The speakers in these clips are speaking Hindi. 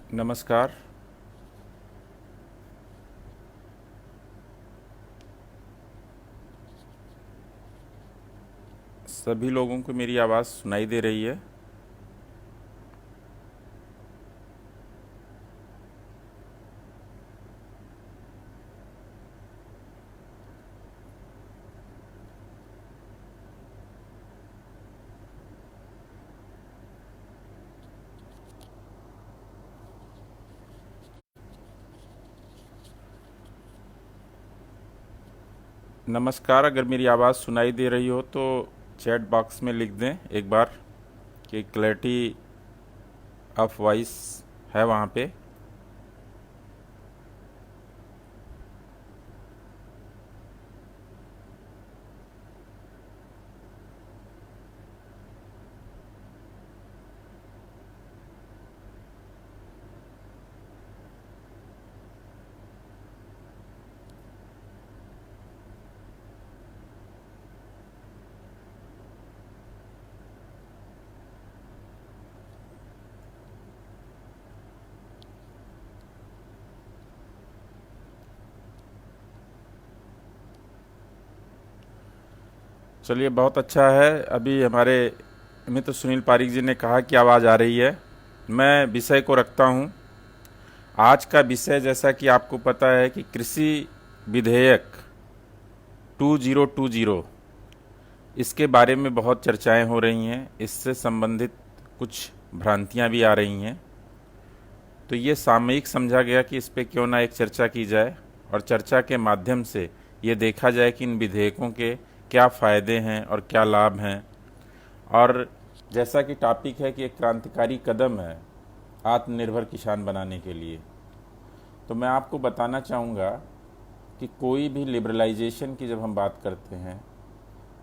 नमस्कार। सभी लोगों को मेरी आवाज़ सुनाई दे रही है? नमस्कार। अगर मेरी आवाज़ सुनाई दे रही हो तो चैट बॉक्स में लिख दें एक बार कि क्लैरिटी ऑफ वॉइस है वहाँ पे। चलिए, बहुत अच्छा है। अभी हमारे मित्र सुनील पारिक जी ने कहा कि आवाज़ आ रही है। मैं विषय को रखता हूँ। आज का विषय, जैसा कि आपको पता है कि कृषि विधेयक 2020, इसके बारे में बहुत चर्चाएं हो रही हैं। इससे संबंधित कुछ भ्रांतियां भी आ रही हैं। तो ये सामयिक समझा गया कि इस पे क्यों ना एक चर्चा की जाए और चर्चा के माध्यम से ये देखा जाए कि इन विधेयकों के क्या फ़ायदे हैं और क्या लाभ हैं। और जैसा कि टॉपिक है कि एक क्रांतिकारी कदम है आत्मनिर्भर किसान बनाने के लिए, तो मैं आपको बताना चाहूँगा कि कोई भी लिबरलाइजेशन की जब हम बात करते हैं,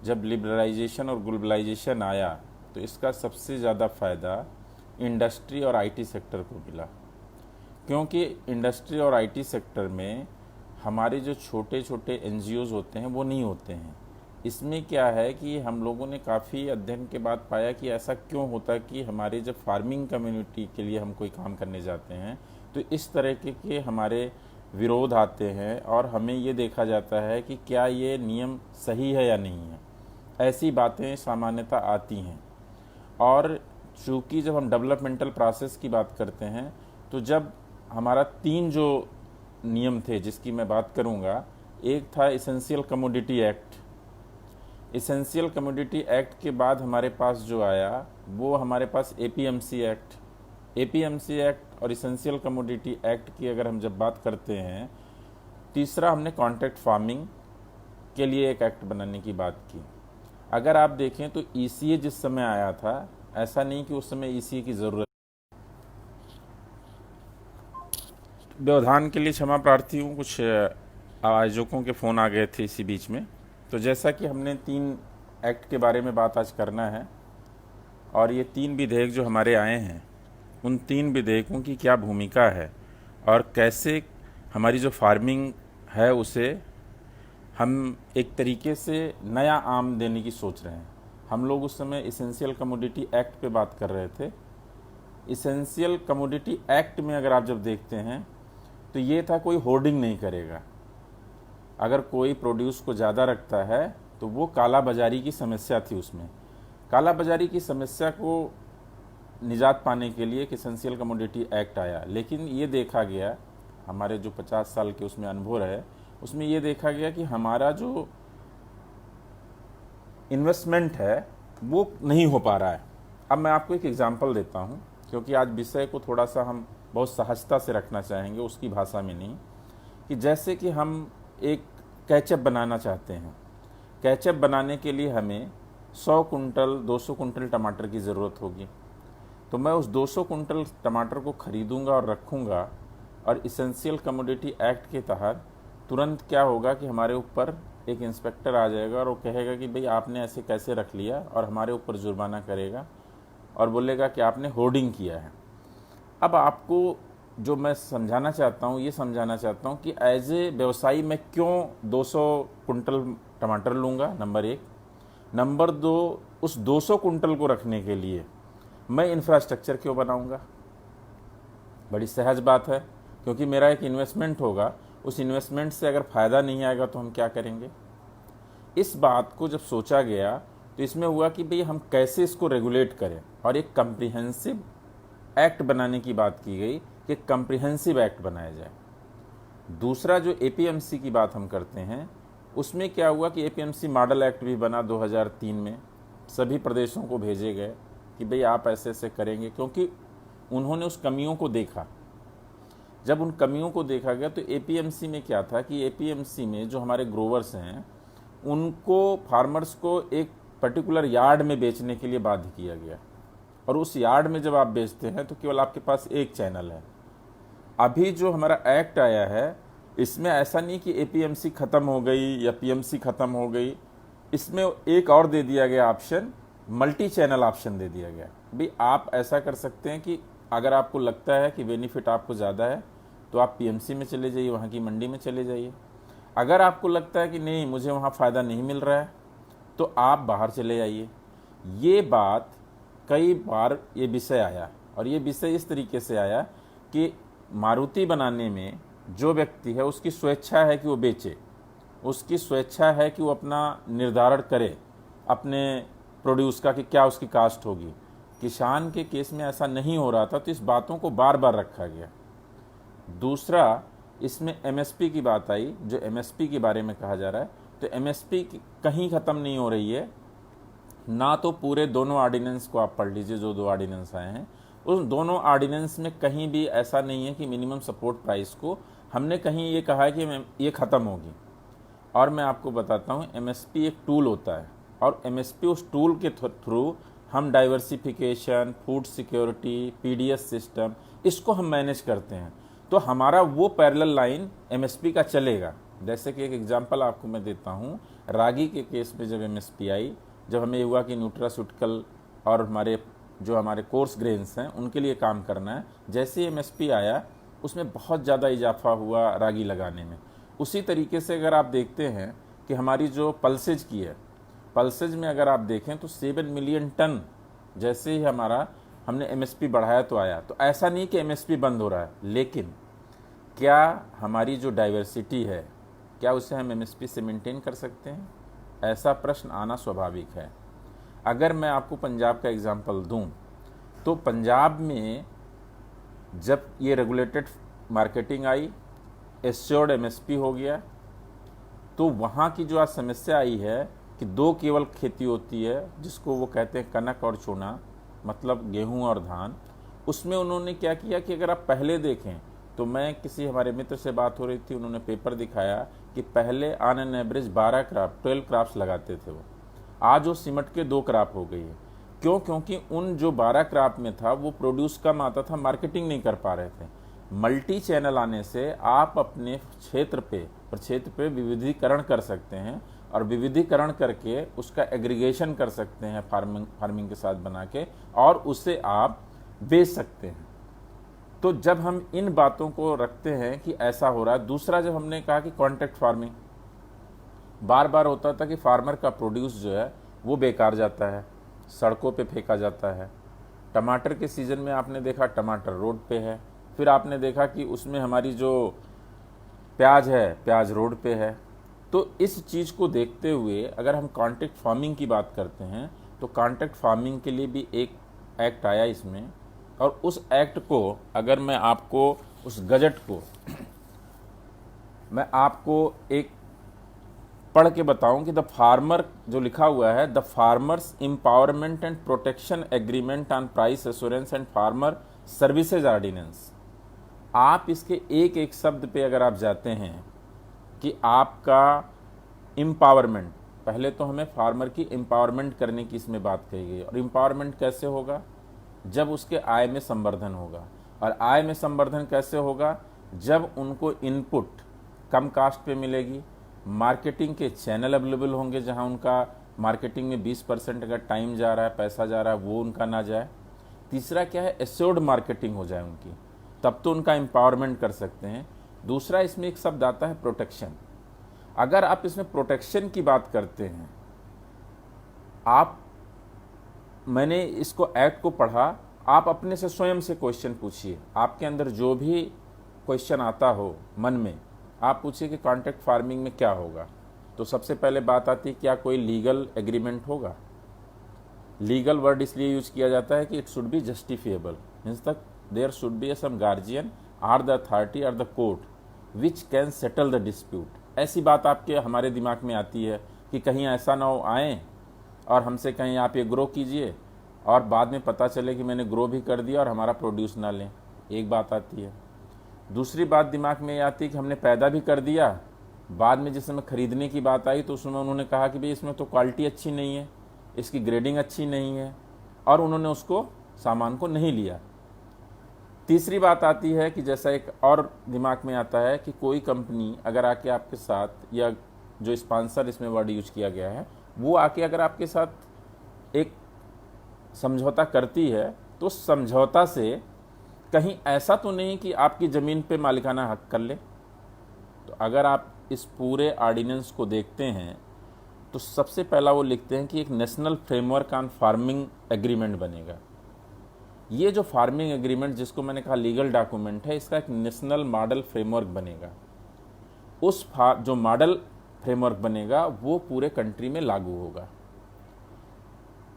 जब लिबरलाइजेशन और ग्लोबलाइजेशन आया तो इसका सबसे ज़्यादा फ़ायदा इंडस्ट्री और आईटी सेक्टर को मिला, क्योंकि इंडस्ट्री और आईटी सेक्टर में हमारे जो छोटे छोटे एनजीओज होते हैं वो नहीं होते हैं। इसमें क्या है कि हम लोगों ने काफ़ी अध्ययन के बाद पाया कि ऐसा क्यों होता है कि हमारे जब फार्मिंग कम्युनिटी के लिए हम कोई काम करने जाते हैं तो इस तरह के हमारे विरोध आते हैं और हमें ये देखा जाता है कि क्या ये नियम सही है या नहीं है। ऐसी बातें सामान्यतः आती हैं। और चूँकि जब हम डेवलपमेंटल प्रोसेस की बात करते हैं तो जब हमारा 3 जो नियम थे जिसकी मैं बात करूंगा, एक था essential commodity act. Essential commodity act के बाद हमारे पास जो आया वो हमारे पास एपीएमसी एक्ट। एपीएमसी एक्ट और इसेंशियल कमोडिटी एक्ट की अगर हम जब बात करते हैं, तीसरा हमने कॉन्ट्रैक्ट फार्मिंग के लिए एक एक्ट बनाने की बात की। अगर आप देखें तो ईसीए जिस समय आया था, ऐसा नहीं कि उस समय ईसीए की ज़रूरत। व्यवधान के लिए क्षमा प्रार्थी हूँ, कुछ आयोजकों के फ़ोन आ गए थे इसी बीच में। तो जैसा कि हमने 3 एक्ट के बारे में बात आज करना है, और ये 3 विधेयक जो हमारे आए हैं, उन 3 विधेयकों की क्या भूमिका है और कैसे हमारी जो फार्मिंग है उसे हम एक तरीके से नया आम देने की सोच रहे हैं। हम लोग उस समय इसेंशियल कमोडिटी एक्ट पे बात कर रहे थे। इसेंशियल कमोडिटी एक्ट में अगर आप जब देखते हैं तो ये था कोई होर्डिंग नहीं करेगा। अगर कोई प्रोड्यूस को ज़्यादा रखता है तो वो काला बाजारी की समस्या थी। उसमें काला बाजारी की समस्या को निजात पाने के लिए इसेंशियल कमोडिटी एक्ट आया। लेकिन ये देखा गया, हमारे जो 50 साल के उसमें अनुभव है, उसमें ये देखा गया कि हमारा जो इन्वेस्टमेंट है वो नहीं हो पा रहा है। अब मैं आपको एक एग्जांपल देता हूँ, क्योंकि आज विषय को थोड़ा सा हम बहुत सहजता से रखना चाहेंगे, उसकी भाषा में नहीं। कि जैसे कि हम एक केचप बनाना चाहते हैं। केचप बनाने के लिए हमें 100 कुंटल 200 कुंटल टमाटर की ज़रूरत होगी। तो मैं उस 200 कुंटल टमाटर को ख़रीदूंगा और रखूंगा, और इसेंशियल कमोडिटी एक्ट के तहत तुरंत क्या होगा कि हमारे ऊपर एक इंस्पेक्टर आ जाएगा और वो कहेगा कि भाई आपने ऐसे कैसे रख लिया, और हमारे ऊपर जुर्माना करेगा और बोलेगा कि आपने होर्डिंग किया है। अब आपको जो मैं समझाना चाहता हूँ, ये समझाना चाहता हूँ कि एज ए व्यवसायी मैं क्यों 200 कुंटल टमाटर लूँगा, नंबर 1। नंबर 2, उस 200 कुंटल को रखने के लिए मैं इंफ्रास्ट्रक्चर क्यों बनाऊँगा। बड़ी सहज बात है, क्योंकि मेरा एक इन्वेस्टमेंट होगा, उस इन्वेस्टमेंट से अगर फ़ायदा नहीं आएगा तो हम क्या करेंगे। इस बात को जब सोचा गया तो इसमें हुआ कि भाई हम कैसे इसको रेगुलेट करें, और एक कम्प्रिहेंसिव एक्ट बनाने की बात की गई कि कम्प्रिहेंसिव एक्ट बनाया जाए। दूसरा जो एपीएमसी की बात हम करते हैं, उसमें क्या हुआ कि एपीएमसी मॉडल एक्ट भी बना 2003 में, सभी प्रदेशों को भेजे गए कि भाई आप ऐसे ऐसे करेंगे, क्योंकि उन्होंने उस कमियों को देखा। जब उन कमियों को देखा गया तो एपीएमसी में क्या था कि एपीएमसी में जो हमारे ग्रोवर्स हैं उनको, फार्मर्स को एक पर्टिकुलर यार्ड में बेचने के लिए बाध्य किया गया, और उस यार्ड में जब आप बेचते हैं तो केवल आपके पास एक चैनल है। अभी जो हमारा एक्ट आया है इसमें ऐसा नहीं कि एपीएमसी ख़त्म हो गई या पीएमसी ख़त्म हो गई, इसमें एक और दे दिया गया ऑप्शन, मल्टी चैनल ऑप्शन दे दिया गया। भाई आप ऐसा कर सकते हैं कि अगर आपको लगता है कि बेनिफिट आपको ज़्यादा है तो आप पीएमसी में चले जाइए, वहाँ की मंडी में चले जाइए। अगर आपको लगता है कि नहीं मुझे वहाँ फ़ायदा नहीं मिल रहा है तो आप बाहर चले आइए। ये बात कई बार ये विषय आया, और ये विषय इस तरीके से आया कि मारुति बनाने में जो व्यक्ति है उसकी स्वेच्छा है कि वो बेचे, उसकी स्वेच्छा है कि वो अपना निर्धारण करे अपने प्रोड्यूस का कि क्या उसकी कास्ट होगी। किसान के केस में ऐसा नहीं हो रहा था, तो इस बातों को बार बार रखा गया। दूसरा, इसमें एमएसपी की बात आई, जो एमएसपी के बारे में कहा जा रहा है, तो एमएसपी कहीं ख़त्म नहीं हो रही है ना। तो पूरे दोनों ऑर्डिनेंस को आप पढ़ लीजिए, जो 2 ऑर्डिनेंस आए हैं उस दोनों ऑर्डिनेंस में कहीं भी ऐसा नहीं है कि मिनिमम सपोर्ट प्राइस को हमने कहीं ये कहा है कि ये ख़त्म होगी। और मैं आपको बताता हूँ, एमएसपी एक टूल होता है, और एमएसपी उस टूल के थ्रू हम diversification, food security, PDS system, इसको हम मैनेज करते हैं। तो हमारा वो पैरेलल लाइन एमएसपी का चलेगा। जैसे कि एक एग्जांपल आपको मैं देता हूँ, रागी के केस में जब एमएसपी आई, जब हमें हुआ कि न्यूट्रास्यूटिकल और हमारे कोर्स ग्रेन्स हैं उनके लिए काम करना है, जैसे ही एमएसपी आया उसमें बहुत ज़्यादा इजाफा हुआ रागी लगाने में। उसी तरीके से अगर आप देखते हैं कि हमारी जो पल्सेज की है, पल्सेज में अगर आप देखें तो 7 मिलियन टन जैसे ही हमने एमएसपी बढ़ाया तो आया। तो ऐसा नहीं कि एमएसपी बंद हो रहा है, लेकिन क्या हमारी जो डाइवर्सिटी है क्या उसे हम एमएसपी से मेंटेन कर सकते हैं? ऐसा प्रश्न आना स्वाभाविक है। अगर मैं आपको पंजाब का एग्जांपल दूं, तो पंजाब में जब ये regulated marketing I, assured MSP हो गया, तो वहाँ की जो आज समस्या आई है कि 2 केवल खेती होती है, जिसको वो कहते हैं कनक और चूना, मतलब गेहूं और धान। उसमें उन्होंने क्या किया कि अगर आप पहले देखें तो मैं किसी हमारे मित्र से बात हो रही थी, उन्होंने पेपर दिखाया कि पहले ऑन एन एवरेज 12 क्रॉप्स लगाते थे वो, आज वो सिमट के 2 क्रॉप हो गई है। क्यों? क्योंकि उन जो 12 क्रॉप में था वो प्रोड्यूस कम आता था, मार्केटिंग नहीं कर पा रहे थे। मल्टी चैनल आने से आप अपने क्षेत्र पे विविधीकरण कर सकते हैं, और विविधीकरण करके उसका एग्रीगेशन कर सकते हैं फार्मिंग के साथ बना के, और उसे आप बेच सकते हैं। तो जब हम इन बातों को रखते हैं कि ऐसा हो रहा है। दूसरा, जब हमने कहा कि कॉन्ट्रैक्ट फार्मिंग, बार बार होता था कि फार्मर का प्रोड्यूस जो है वो बेकार जाता है, सड़कों पे फेंका जाता है। टमाटर के सीज़न में आपने देखा टमाटर रोड पे है, फिर आपने देखा कि उसमें हमारी जो प्याज है, प्याज रोड पे है। तो इस चीज़ को देखते हुए अगर हम कॉन्ट्रैक्ट फार्मिंग की बात करते हैं तो कॉन्ट्रैक्ट फार्मिंग के लिए भी एक एक्ट आया इसमें, और उस एक्ट को अगर मैं आपको उस गजट को मैं आपको एक पढ़ के बताऊं कि द फार्मर जो लिखा हुआ है, the farmers empowerment and protection agreement on price assurance and farmer services ordinance. आप इसके एक एक शब्द पे अगर आप जाते हैं कि आपका एम्पावरमेंट, पहले तो हमें फार्मर की एम्पावरमेंट करने की इसमें बात कही गई। और एम्पावरमेंट कैसे होगा? जब उसके आय में संवर्धन होगा। और आय में संवर्धन कैसे होगा? जब उनको इनपुट कम कास्ट पे मिलेगी, मार्केटिंग के चैनल अवेलेबल होंगे, जहां उनका मार्केटिंग में 20% अगर टाइम जा रहा है, पैसा जा रहा है, वो उनका ना जाए। तीसरा क्या है? एश्योर्ड मार्केटिंग हो जाए उनकी, तब तो उनका एम्पावरमेंट कर सकते हैं। दूसरा, इसमें एक शब्द आता है प्रोटेक्शन। अगर आप इसमें प्रोटेक्शन की बात करते हैं, मैंने इसको एक्ट को पढ़ा आप अपने से स्वयं से क्वेश्चन पूछिए, आपके अंदर जो भी क्वेश्चन आता हो मन में, आप पूछिए कि कॉन्ट्रैक्ट फार्मिंग में क्या होगा। तो सबसे पहले बात आती है, क्या कोई लीगल एग्रीमेंट होगा। लीगल वर्ड इसलिए यूज किया जाता है कि it should be justifiable, means तक there should be some guardian or the authority or the court which can settle the dispute. ऐसी बात आपके हमारे दिमाग में आती है कि कहीं ऐसा ना हो आए और हमसे कहें आप ये ग्रो कीजिए और बाद में पता चले कि मैंने ग्रो भी कर दिया और हमारा प्रोड्यूस ना लें, एक बात आती है। दूसरी बात दिमाग में ये आती है कि हमने पैदा भी कर दिया, बाद में जिस समय खरीदने की बात आई तो उसमें उन्होंने कहा कि भाई इसमें तो क्वालिटी अच्छी नहीं है, इसकी ग्रेडिंग अच्छी नहीं है, और उन्होंने उसको सामान को नहीं लिया। तीसरी बात आती है कि जैसा एक और दिमाग में आता है कि कोई कंपनी अगर आके आपके साथ, या जो स्पॉन्सर इसमें वर्ड यूज किया गया है, वो आके अगर आपके साथ एक समझौता करती है तो समझौता से कहीं ऐसा तो नहीं कि आपकी ज़मीन पे मालिकाना हक कर ले। तो अगर आप इस पूरे ऑर्डिनेंस को देखते हैं तो सबसे पहला वो लिखते हैं कि एक national framework on farming agreement बनेगा। ये जो फार्मिंग एग्रीमेंट जिसको मैंने कहा लीगल डॉक्यूमेंट है, इसका एक नेशनल मॉडल फ्रेमवर्क बनेगा। उस जो मॉडल फ्रेमवर्क बनेगा वो पूरे कंट्री में लागू होगा।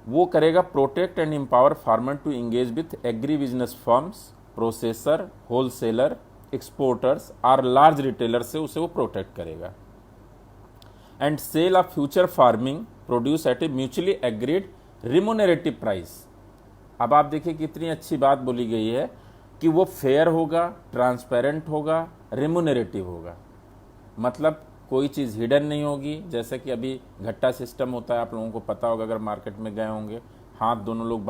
वो करेगा protect and empower farmer to engage with agri business firms, processor, wholesaler, exporters और लार्ज रिटेलर से उसे वो प्रोटेक्ट करेगा। And sale of future farming produce at a mutually agreed remunerative price. अब आप देखिए कितनी अच्छी बात बोली गई है कि वो फेयर होगा, ट्रांसपेरेंट होगा, रिम्यूनरेटिव होगा। मतलब कोई चीज़ हिडन नहीं होगी, जैसे कि अभी घट्टा सिस्टम होता है, आप लोगों को पता होगा अगर मार्केट में गए होंगे, हाथ दोनों लोग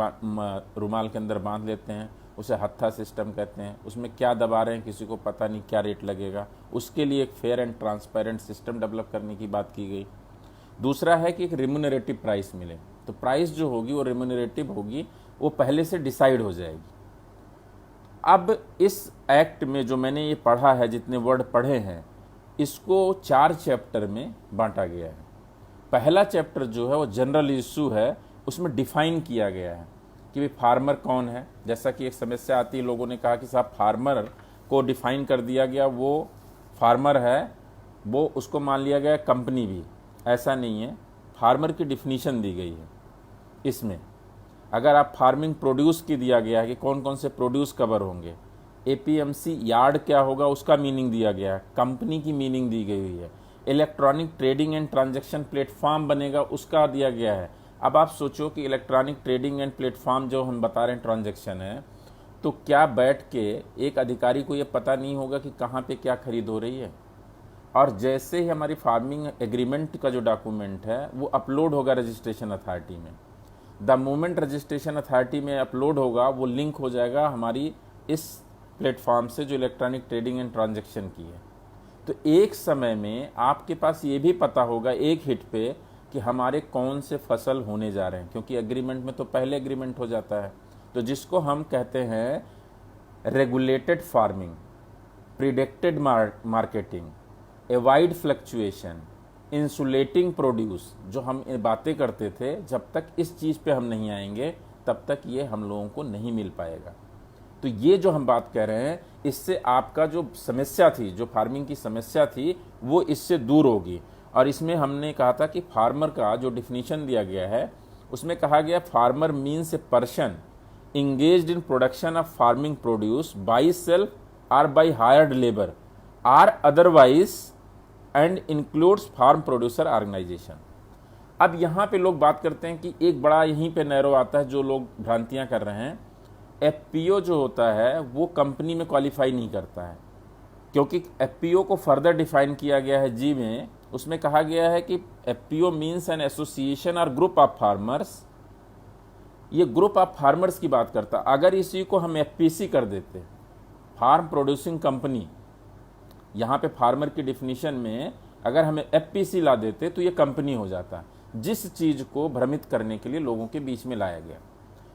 रुमाल के अंदर बांध लेते हैं, उसे हत्था सिस्टम कहते हैं। उसमें क्या दबा रहे हैं किसी को पता नहीं, क्या रेट लगेगा, उसके लिए एक fair and transparent system develop करने की बात की गई। दूसरा है कि एक रिम्यूनरेटिव प्राइस मिले, तो प्राइस जो होगी वो रिम्यूनरेटिव होगी, वो पहले से डिसाइड हो जाएगी। अब इस एक्ट में जो मैंने ये पढ़ा है, जितने वर्ड पढ़े हैं, इसको 4 चैप्टर में बांटा गया है। पहला चैप्टर जो है वो जनरल इशू है, उसमें डिफाइन किया गया है कि भाई फार्मर कौन है। जैसा कि एक समस्या आती है, लोगों ने कहा कि साहब फार्मर को डिफाइन कर दिया गया, वो फार्मर है, वो उसको मान लिया गया कंपनी भी। ऐसा नहीं है, फार्मर की डिफिनीशन दी गई है इसमें। अगर आप फार्मिंग प्रोड्यूस की दिया गया है कि कौन कौन से प्रोड्यूस कवर होंगे, एपीएमसी यार्ड क्या होगा उसका मीनिंग दिया गया है, कंपनी की मीनिंग दी गई हुई है, electronic trading and transaction platform बनेगा उसका दिया गया है। अब आप सोचो कि इलेक्ट्रॉनिक ट्रेडिंग एंड प्लेटफॉर्म जो हम बता रहे हैं ट्रांजैक्शन है, तो क्या बैठ के एक अधिकारी को ये पता नहीं होगा कि कहाँ पे क्या खरीद हो रही है। और जैसे ही हमारी फार्मिंग एग्रीमेंट का जो डॉक्यूमेंट है वो अपलोड होगा रजिस्ट्रेशन अथॉरिटी में, द मोमेंट रजिस्ट्रेशन अथॉरिटी में अपलोड होगा, वो लिंक हो जाएगा हमारी इस प्लेटफॉर्म से जो इलेक्ट्रॉनिक ट्रेडिंग एंड ट्रांजैक्शन की है। तो एक समय में आपके पास ये भी पता होगा एक हिट पे कि हमारे कौन से फसल होने जा रहे हैं, क्योंकि एग्रीमेंट में तो पहले एग्रीमेंट हो जाता है। तो जिसको हम कहते हैं regulated farming, predicted marketing, avoid fluctuation, insulating produce, जो हम बातें करते थे, जब तक इस चीज़ पे हम नहीं आएंगे तब तक ये हम लोगों को नहीं मिल पाएगा। तो ये जो हम बात कह रहे हैं, इससे आपका जो समस्या थी, जो फार्मिंग की समस्या थी, वो इससे दूर होगी। और इसमें हमने कहा था कि फार्मर का जो डिफिनीशन दिया गया है, उसमें कहा गया farmer means a person engaged in production of farming produce by self or by hired labor or otherwise and includes farm producer organization। अब यहाँ पे लोग बात करते हैं कि एक बड़ा यहीं पे नैरो आता है, जो लोग भ्रांतियाँ कर रहे हैं। एफपीओ जो होता है वो कंपनी में क्वालिफाई नहीं करता है, क्योंकि एफपीओ को फर्दर डिफाइन किया गया है जी में। उसमें कहा गया है कि एफपीओ मीन्स एन एसोसिएशन और ग्रुप ऑफ फार्मर्स। ये ग्रुप ऑफ फार्मर्स की बात करता। अगर इसी को हम एफपीसी कर देते, फार्म प्रोड्यूसिंग कंपनी, यहाँ पे फार्मर की डिफिनीशन में अगर हमें एफपीसी ला देते तो ये कंपनी हो जाता, जिस चीज़ को भ्रमित करने के लिए लोगों के बीच में लाया गया।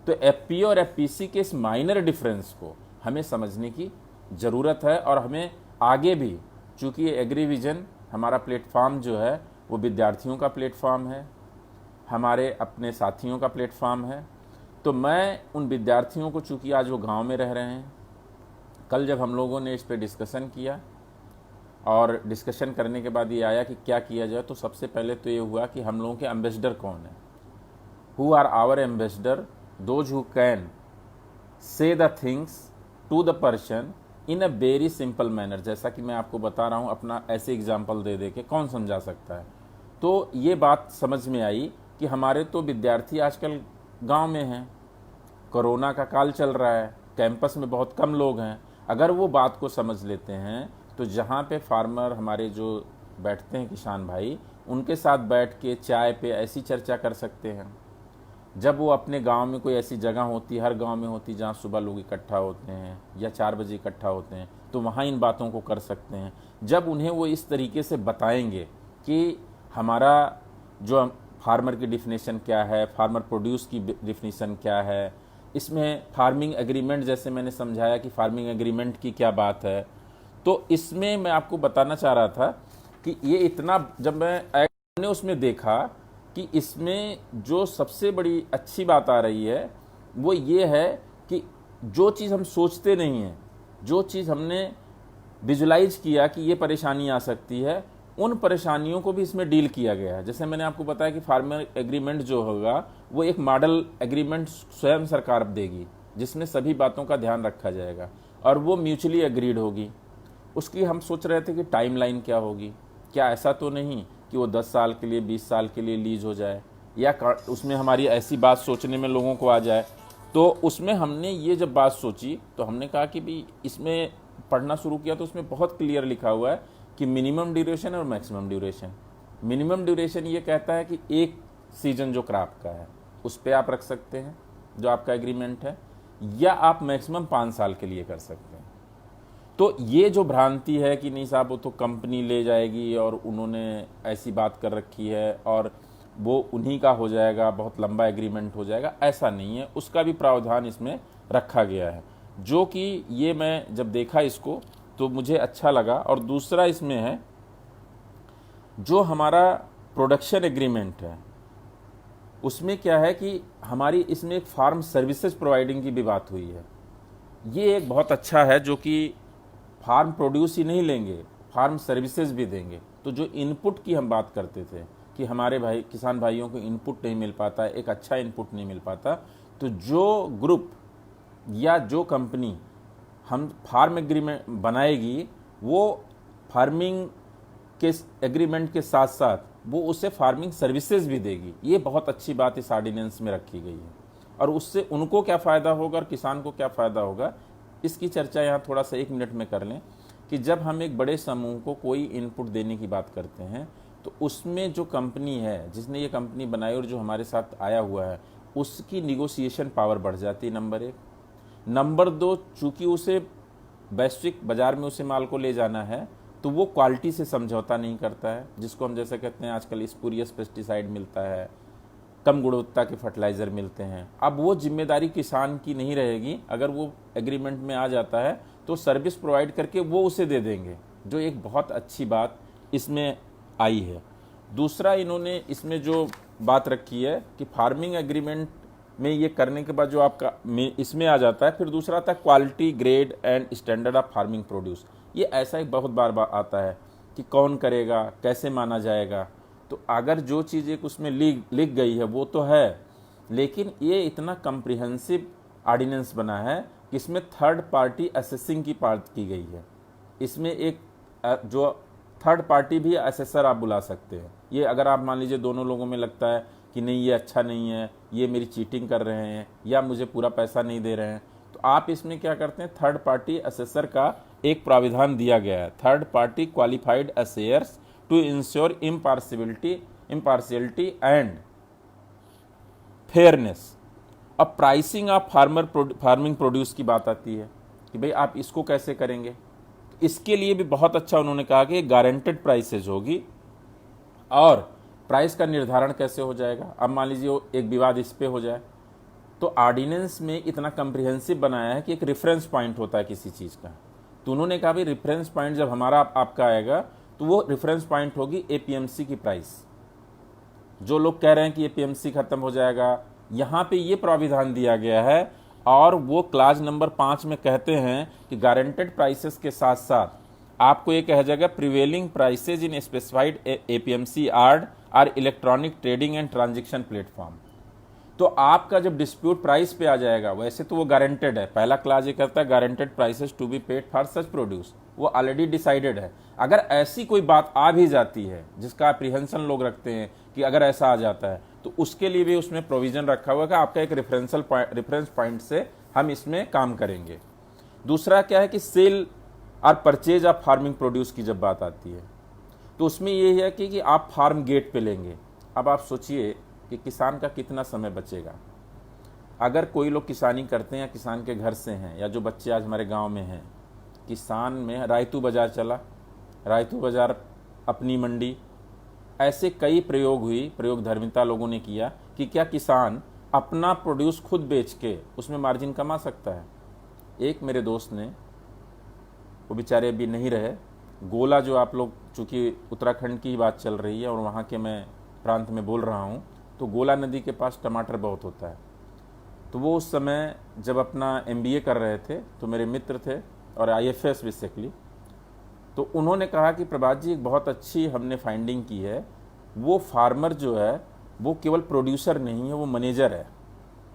तो एफपीओ और एफपीसी के इस माइनर डिफरेंस को हमें समझने की ज़रूरत है। और हमें आगे भी, चूँकि ये एग्रीविजन हमारा प्लेटफॉर्म जो है वो विद्यार्थियों का प्लेटफॉर्म है, हमारे अपने साथियों का प्लेटफॉर्म है, तो मैं उन विद्यार्थियों को, चूंकि आज वो गांव में रह रहे हैं, कल जब हम लोगों ने इस पे डिस्कशन किया और डिस्कशन करने के बाद ये आया कि क्या किया जाए, तो सबसे पहले तो ये हुआ कि हम लोगों के एम्बेसडर कौन है, who are our ambassador, those who can say the things to the person in a very simple manner. जैसा कि मैं आपको बता रहा हूँ, अपना ऐसे एग्जाम्पल दे दे के कौन समझा सकता है। तो ये बात समझ में आई कि हमारे तो विद्यार्थी आजकल गांव में हैं, कोरोना का काल चल रहा है, कैंपस में बहुत कम लोग हैं। अगर वो बात को समझ लेते हैं तो जहाँ पे फार्मर हमारे जो बैठते हैं, किसान भाई, उनके साथ बैठ के चाय पे ऐसी चर्चा कर सकते हैं। जब वो अपने गांव में कोई ऐसी जगह होती, हर गांव में होती, जहाँ सुबह लोग इकट्ठा होते हैं या 4 बजे इकट्ठा होते हैं, तो वहाँ इन बातों को कर सकते हैं। जब उन्हें वो इस तरीके से बताएंगे कि हमारा जो फार्मर की डिफिनेशन क्या है, फार्मर प्रोड्यूस की डिफिनेशन क्या है, इसमें फार्मिंग एग्रीमेंट, जैसे मैंने समझाया कि फार्मिंग एग्रीमेंट की क्या बात है, तो इसमें मैं आपको बताना चाह रहा था कि ये इतना, जब मैंने उसमें देखा कि इसमें जो सबसे बड़ी अच्छी बात आ रही है वो ये है कि जो चीज़ हम सोचते नहीं हैं, जो चीज़ हमने विजुलाइज किया कि ये परेशानी आ सकती है, उन परेशानियों को भी इसमें डील किया गया है। जैसे मैंने आपको बताया कि फार्मर एग्रीमेंट जो होगा वो एक मॉडल एग्रीमेंट स्वयं सरकार देगी, जिसमें सभी बातों का ध्यान रखा जाएगा और वो म्यूचुअली एग्रीड होगी। उसकी हम सोच रहे थे कि टाइमलाइन क्या होगी, क्या ऐसा तो नहीं कि वो 10 साल के लिए, 20 साल के लिए लीज हो जाए, या उसमें हमारी ऐसी बात सोचने में लोगों को आ जाए। तो उसमें हमने ये जब बात सोची तो हमने कहा कि भी इसमें पढ़ना शुरू किया तो उसमें बहुत क्लियर लिखा हुआ है कि मिनिमम ड्यूरेशन और मैक्सिमम ड्यूरेशन। मिनिमम ड्यूरेशन ये कहता है कि एक सीजन जो क्रॉप का है उस पर आप रख सकते हैं जो आपका एग्रीमेंट है, या आप मैक्सिमम 5 साल के लिए कर सकते हैं। तो ये जो भ्रांति है कि नहीं साहब वो तो कंपनी ले जाएगी और उन्होंने ऐसी बात कर रखी है और वो उन्हीं का हो जाएगा, बहुत लंबा एग्रीमेंट हो जाएगा, ऐसा नहीं है। उसका भी प्रावधान इसमें रखा गया है, जो कि ये मैं जब देखा इसको तो मुझे अच्छा लगा। और दूसरा इसमें है जो हमारा प्रोडक्शन एग्रीमेंट है, उसमें क्या है कि हमारी इसमें एक फार्म सर्विसेज प्रोवाइडिंग की भी बात हुई है। ये एक बहुत अच्छा है, जो कि फार्म प्रोड्यूस ही नहीं लेंगे, फार्म सर्विसेज भी देंगे। तो जो इनपुट की हम बात करते थे कि हमारे भाई किसान भाइयों को इनपुट नहीं मिल पाता, एक अच्छा इनपुट नहीं मिल पाता, तो जो ग्रुप या जो कंपनी हम फार्म एग्रीमेंट बनाएगी वो फार्मिंग के एग्रीमेंट के साथ साथ वो उसे फार्मिंग सर्विसेज भी देगी। ये बहुत अच्छी बात इस ऑर्डिनेंस में रखी गई है, और उससे उनको क्या फ़ायदा होगा और किसान को क्या फ़ायदा होगा, इसकी चर्चा यहाँ थोड़ा सा 1 मिनट में कर लें। कि जब हम एक बड़े समूह को कोई इनपुट देने की बात करते हैं तो उसमें जो कंपनी है, जिसने ये कंपनी बनाई और जो हमारे साथ आया हुआ है, उसकी निगोशिएशन पावर बढ़ जाती है, नंबर 1। नंबर 2, चूंकि उसे वैश्विक बाजार में उसे माल को ले जाना है तो वो क्वालिटी से समझौता नहीं करता है, जिसको हम जैसे कहते हैं आजकल स्पूरियस पेस्टिसाइड मिलता है, कम गुणवत्ता के फर्टिलाइज़र मिलते हैं। अब वो जिम्मेदारी किसान की नहीं रहेगी। अगर वो एग्रीमेंट में आ जाता है तो सर्विस प्रोवाइड करके वो उसे दे देंगे, जो एक बहुत अच्छी बात इसमें आई है। दूसरा, इन्होंने इसमें जो बात रखी है कि फार्मिंग एग्रीमेंट में ये करने के बाद जो आपका इसमें आ जाता है, फिर दूसरा आता है quality, grade and standard of farming produce. ये ऐसा ही बहुत बार आता है कि कौन करेगा, कैसे माना जाएगा। तो अगर जो चीज़ एक उसमें लिख गई है वो तो है, लेकिन ये इतना कम्प्रिहेंसिव ऑर्डिनेंस बना है कि इसमें थर्ड पार्टी असेसिंग की बात की गई है। इसमें एक जो थर्ड पार्टी भी असेसर आप बुला सकते हैं। ये अगर आप मान लीजिए दोनों लोगों में लगता है कि नहीं ये अच्छा नहीं है, ये मेरी चीटिंग कर रहे हैं या मुझे पूरा पैसा नहीं दे रहे हैं, तो आप इसमें क्या करते हैं, थर्ड पार्टी असेसर का एक प्राविधान दिया गया है, third party qualified assayers to ensure impartiality and fairness. अब प्राइसिंग ऑफ फार्मिंग प्रोड्यूस की बात आती है कि भाई आप इसको कैसे करेंगे। इसके लिए भी बहुत अच्छा उन्होंने कहा कि गारंटेड प्राइसेज होगी, और प्राइस का निर्धारण कैसे हो जाएगा। अब मान लीजिए एक विवाद इस पे हो जाए, तो ऑर्डिनेंस में इतना कम्प्रिहेंसिव बनाया है कि एक रेफरेंस पॉइंट होता है किसी चीज़ का। तो उन्होंने कहा भाई रेफरेंस पॉइंट जब हमारा आपका आएगा तो वो रेफरेंस पॉइंट होगी एपीएमसी की प्राइस। जो लोग कह रहे हैं कि एपीएमसी खत्म हो जाएगा, यहाँ पे ये प्राविधान दिया गया है। और वो क्लास नंबर 5 में कहते हैं कि गारंटेड प्राइसेस के साथ साथ आपको ये कहा जाएगा prevailing prices in specified APMC yard or electronic trading and transaction platform. तो आपका जब डिस्प्यूट प्राइस पे आ जाएगा, वैसे तो वो गारंटेड है, पहला क्लास ये कहता है guaranteed prices to be paid for such produce, वो ऑलरेडी डिसाइडेड है। अगर ऐसी कोई बात आ भी जाती है जिसका अप्रीहेंशन लोग रखते हैं कि अगर ऐसा आ जाता है, तो उसके लिए भी उसमें प्रोविजन रखा हुआ है कि आपका एक रेफरेंस पॉइंट से हम इसमें काम करेंगे। दूसरा क्या है कि सेल और परचेज ऑफ फार्मिंग प्रोड्यूस की जब बात आती है, तो उसमें ये है कि आप फार्म गेट पे लेंगे। अब आप सोचिए कि किसान का कितना समय बचेगा। अगर कोई लोग किसानी करते हैं या किसान के घर से हैं, या जो बच्चे आज हमारे गांव में हैं, किसान में रायतू बाजार चला, रायतू बाजार अपनी मंडी, ऐसे कई प्रयोग धर्मिता लोगों ने किया कि क्या किसान अपना प्रोड्यूस खुद बेच के उसमें मार्जिन कमा सकता है। एक मेरे दोस्त ने, वो बेचारे अभी नहीं रहे, गोला, जो आप लोग, चूँकि उत्तराखंड की बात चल रही है और वहाँ के मैं प्रांत में बोल रहा हूँ, तो गोला नदी के पास टमाटर बहुत होता है। तो वो उस समय जब अपना एमबीए कर रहे थे, तो मेरे मित्र थे और आईएफएस बेसिकली, तो उन्होंने कहा कि प्रभात जी, एक बहुत अच्छी हमने फाइंडिंग की है, वो फार्मर जो है वो केवल प्रोड्यूसर नहीं है, वो मैनेजर है।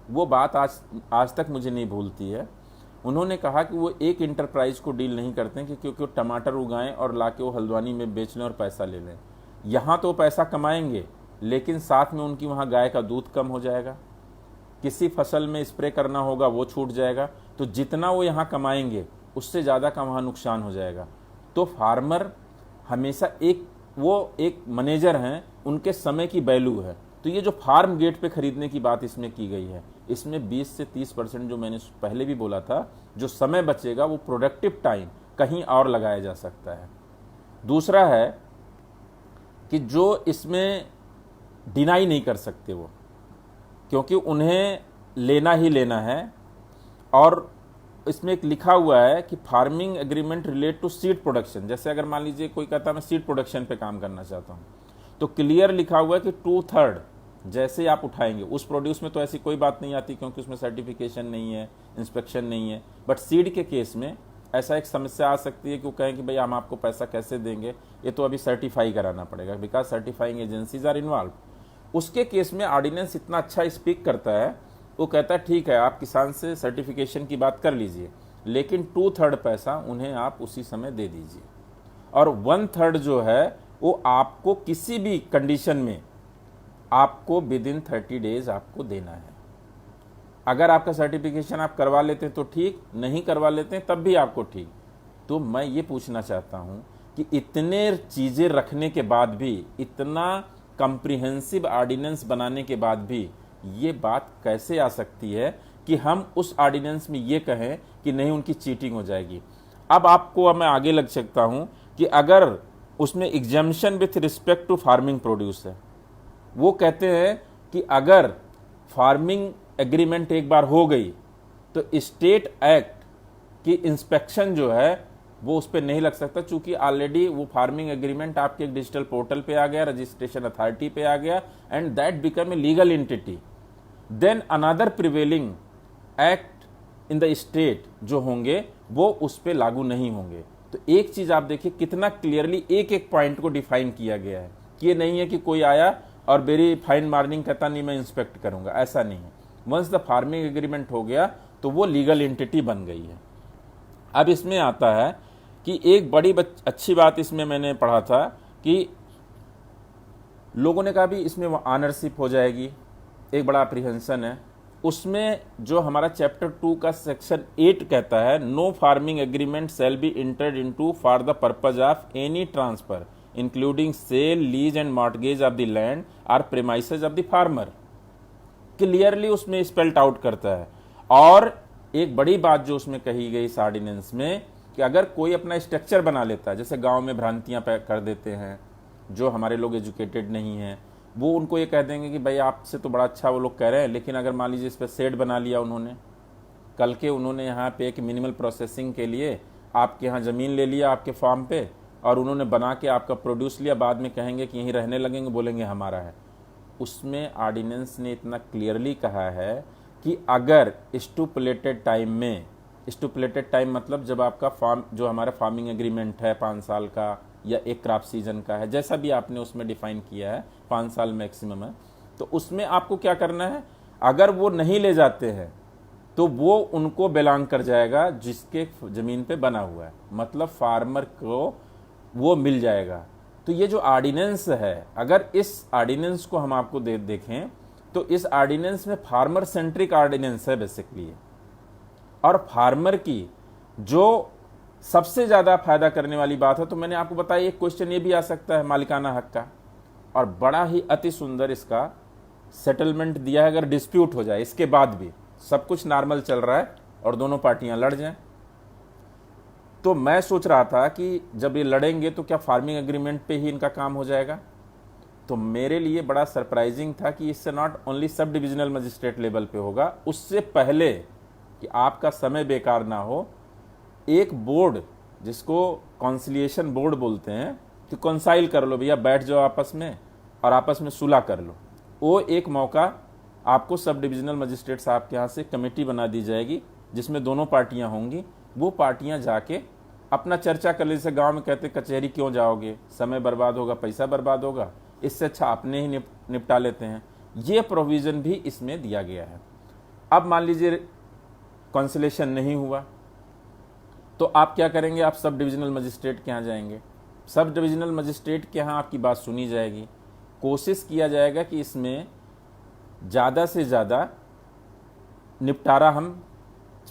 वो बात आज तक मुझे नहीं भूलती है। उन्होंने कहा कि वो एक इंटरप्राइज को डील नहीं करते हैं कि क्योंकि वो टमाटर उगाएं और लाके वो हल्द्वानी में बेच लें और पैसा ले लें। यहाँ तो पैसा कमाएंगे, लेकिन साथ में उनकी वहाँ गाय का दूध कम हो जाएगा, किसी फसल में स्प्रे करना होगा वो छूट जाएगा। तो जितना वो यहाँ कमाएंगे उससे ज़्यादा का वहाँ नुकसान हो जाएगा। तो फार्मर हमेशा वो एक मैनेजर हैं, उनके समय की वैल्यू है। तो ये जो फार्म गेट पे खरीदने की बात इसमें की गई है, इसमें 20 से 30% जो मैंने पहले भी बोला था, जो समय बचेगा वो प्रोडक्टिव टाइम कहीं और लगाया जा सकता है। दूसरा है कि जो इसमें डिनाई नहीं कर सकते वो, क्योंकि उन्हें लेना ही लेना है। और इसमें एक लिखा हुआ है कि farming agreement relate to seed production. जैसे अगर मान लीजिए कोई कहता है मैं सीड प्रोडक्शन पे काम करना चाहता हूँ, तो क्लियर लिखा हुआ है कि 2/3 जैसे आप उठाएंगे उस प्रोड्यूस में, तो ऐसी कोई बात नहीं आती क्योंकि उसमें सर्टिफिकेशन नहीं है, इंस्पेक्शन नहीं है। बट सीड के केस में ऐसा एक समस्या आ सकती है कि वो कहें कि भाई हम आपको पैसा कैसे देंगे, ये तो अभी सर्टिफाई कराना पड़ेगा, because certifying agencies are involve. उसके केस में ऑर्डिनेंस इतना अच्छा स्पीक करता है, वो कहता है ठीक है आप किसान से सर्टिफिकेशन की बात कर लीजिए, लेकिन 2/3 पैसा उन्हें आप उसी समय दे दीजिए, और 1/3 जो है वो आपको किसी भी कंडीशन में आपको विद इन 30 डेज आपको देना है। अगर आपका सर्टिफिकेशन आप करवा लेते हैं तो ठीक, नहीं करवा लेते हैं तब भी आपको ठीक। तो मैं ये पूछना चाहता हूँ कि इतने चीज़ें रखने के बाद भी, इतना कम्प्रिहेंसिव ऑर्डिनेंस बनाने के बाद भी ये बात कैसे आ सकती है कि हम उस ऑर्डिनेंस में ये कहें कि नहीं उनकी चीटिंग हो जाएगी। अब मैं आगे लग सकता हूं कि अगर उसमें exemption with respect to farming produce है, वो कहते हैं कि अगर फार्मिंग एग्रीमेंट एक बार हो गई तो स्टेट एक्ट की इंस्पेक्शन जो है वो उस पर नहीं लग सकता, चूंकि ऑलरेडी वो फार्मिंग एग्रीमेंट आपके एक डिजिटल पोर्टल पे आ गया, रजिस्ट्रेशन अथॉरिटी पे आ गया, and that become a legal entity. Then another prevailing act in the state जो होंगे वो उस पर लागू नहीं होंगे। तो एक चीज आप देखिए कितना क्लियरली एक एक पॉइंट को डिफाइन किया गया है कि ये नहीं है कि कोई आया और वेरी फाइन मार्निंग कहता नहीं मैं इंस्पेक्ट करूंगा, ऐसा नहीं है। वंस द फार्मिंग एग्रीमेंट हो गया तो वो लीगल एंटिटी बन गई है। अब इसमें आता है कि एक बड़ी अच्छी बात इसमें मैंने पढ़ा था कि लोगों ने कहा भी इसमें ऑनरशिप हो जाएगी, एक बड़ा अप्रीहेंशन है। उसमें जो हमारा चैप्टर 2 का सेक्शन 8 कहता है no farming agreement shall be entered into for the purpose of any transfer including sale, lease and mortgage of the land और premises of the farmer. Clearly उसमें स्पेल्ट आउट करता है। और एक बड़ी बात जो उसमें कही गई इस ऑर्डिनेंस में कि अगर कोई अपना स्ट्रक्चर बना लेता है, जैसे गांव में भ्रांतियां कर देते हैं, जो हमारे लोग एजुकेटेड नहीं हैं, वो उनको ये कह देंगे कि भाई आपसे तो बड़ा अच्छा वो लोग कह रहे हैं, लेकिन अगर मान लीजिए इस पर शेड बना लिया उन्होंने, कल के उन्होंने यहाँ पे एक मिनिमल प्रोसेसिंग के लिए आपके यहाँ ज़मीन ले लिया आपके फार्म पे, और उन्होंने बना के आपका प्रोड्यूस लिया, बाद में कहेंगे कि यहीं रहने लगेंगे, बोलेंगे हमारा है, उसमें ऑर्डिनेंस ने इतना क्लियरली कहा है कि अगर स्टुपुलेटेड टाइम में, स्टुपुलेटेड टाइम मतलब जब आपका फार्म, जो हमारा फार्मिंग एग्रीमेंट है 5 साल का या एक क्रॉप सीजन का है, जैसा भी आपने उसमें डिफाइन किया है, 5 साल मैक्सिमम है, तो उसमें आपको क्या करना है, अगर वो नहीं ले जाते हैं तो वो उनको बिलोंग कर जाएगा जिसके ज़मीन पे बना हुआ है, मतलब फार्मर को वो मिल जाएगा। तो ये जो ऑर्डिनेंस है, अगर इस ऑर्डिनेंस को हम आपको देखें तो इस ऑर्डिनेंस में फार्मर सेंट्रिक ऑर्डिनेंस है बेसिकली, और फार्मर की जो सबसे ज़्यादा फायदा करने वाली बात है, तो मैंने आपको बताया एक क्वेश्चन ये भी आ सकता है मालिकाना हक का, और बड़ा ही अति सुंदर इसका सेटलमेंट दिया है। अगर डिस्प्यूट हो जाए, इसके बाद भी सब कुछ नॉर्मल चल रहा है और दोनों पार्टियां लड़ जाएं, तो मैं सोच रहा था कि जब ये लड़ेंगे तो क्या फार्मिंग एग्रीमेंट पे ही इनका काम हो जाएगा। तो मेरे लिए बड़ा सरप्राइजिंग था कि इससे not only sub divisional magistrate level पे होगा, उससे पहले कि आपका समय बेकार ना हो, एक बोर्ड जिसको कॉन्सिलिएशन बोर्ड बोलते हैं, कि कॉन्साइल कर लो भैया, बैठ जाओ आपस में और आपस में सुलह कर लो, वो एक मौका आपको सब डिविजनल मजिस्ट्रेट साहब के यहाँ से कमेटी बना दी जाएगी जिसमें दोनों पार्टियां होंगी। वो पार्टियां जाके अपना चर्चा कर ले, जैसे गांव में कहते कचहरी क्यों जाओगे, समय बर्बाद होगा, पैसा बर्बाद होगा, इससे अच्छा अपने ही निपटा लेते हैं। ये प्रोविज़न भी इसमें दिया गया है। अब मान लीजिए कॉन्सिलेशन नहीं हुआ तो आप क्या करेंगे, आप सब डिविजनल मजिस्ट्रेट के यहाँ जाएंगे, सब डिविजनल मजिस्ट्रेट के यहाँ आपकी बात सुनी जाएगी, कोशिश किया जाएगा कि इसमें ज़्यादा से ज़्यादा निपटारा, हम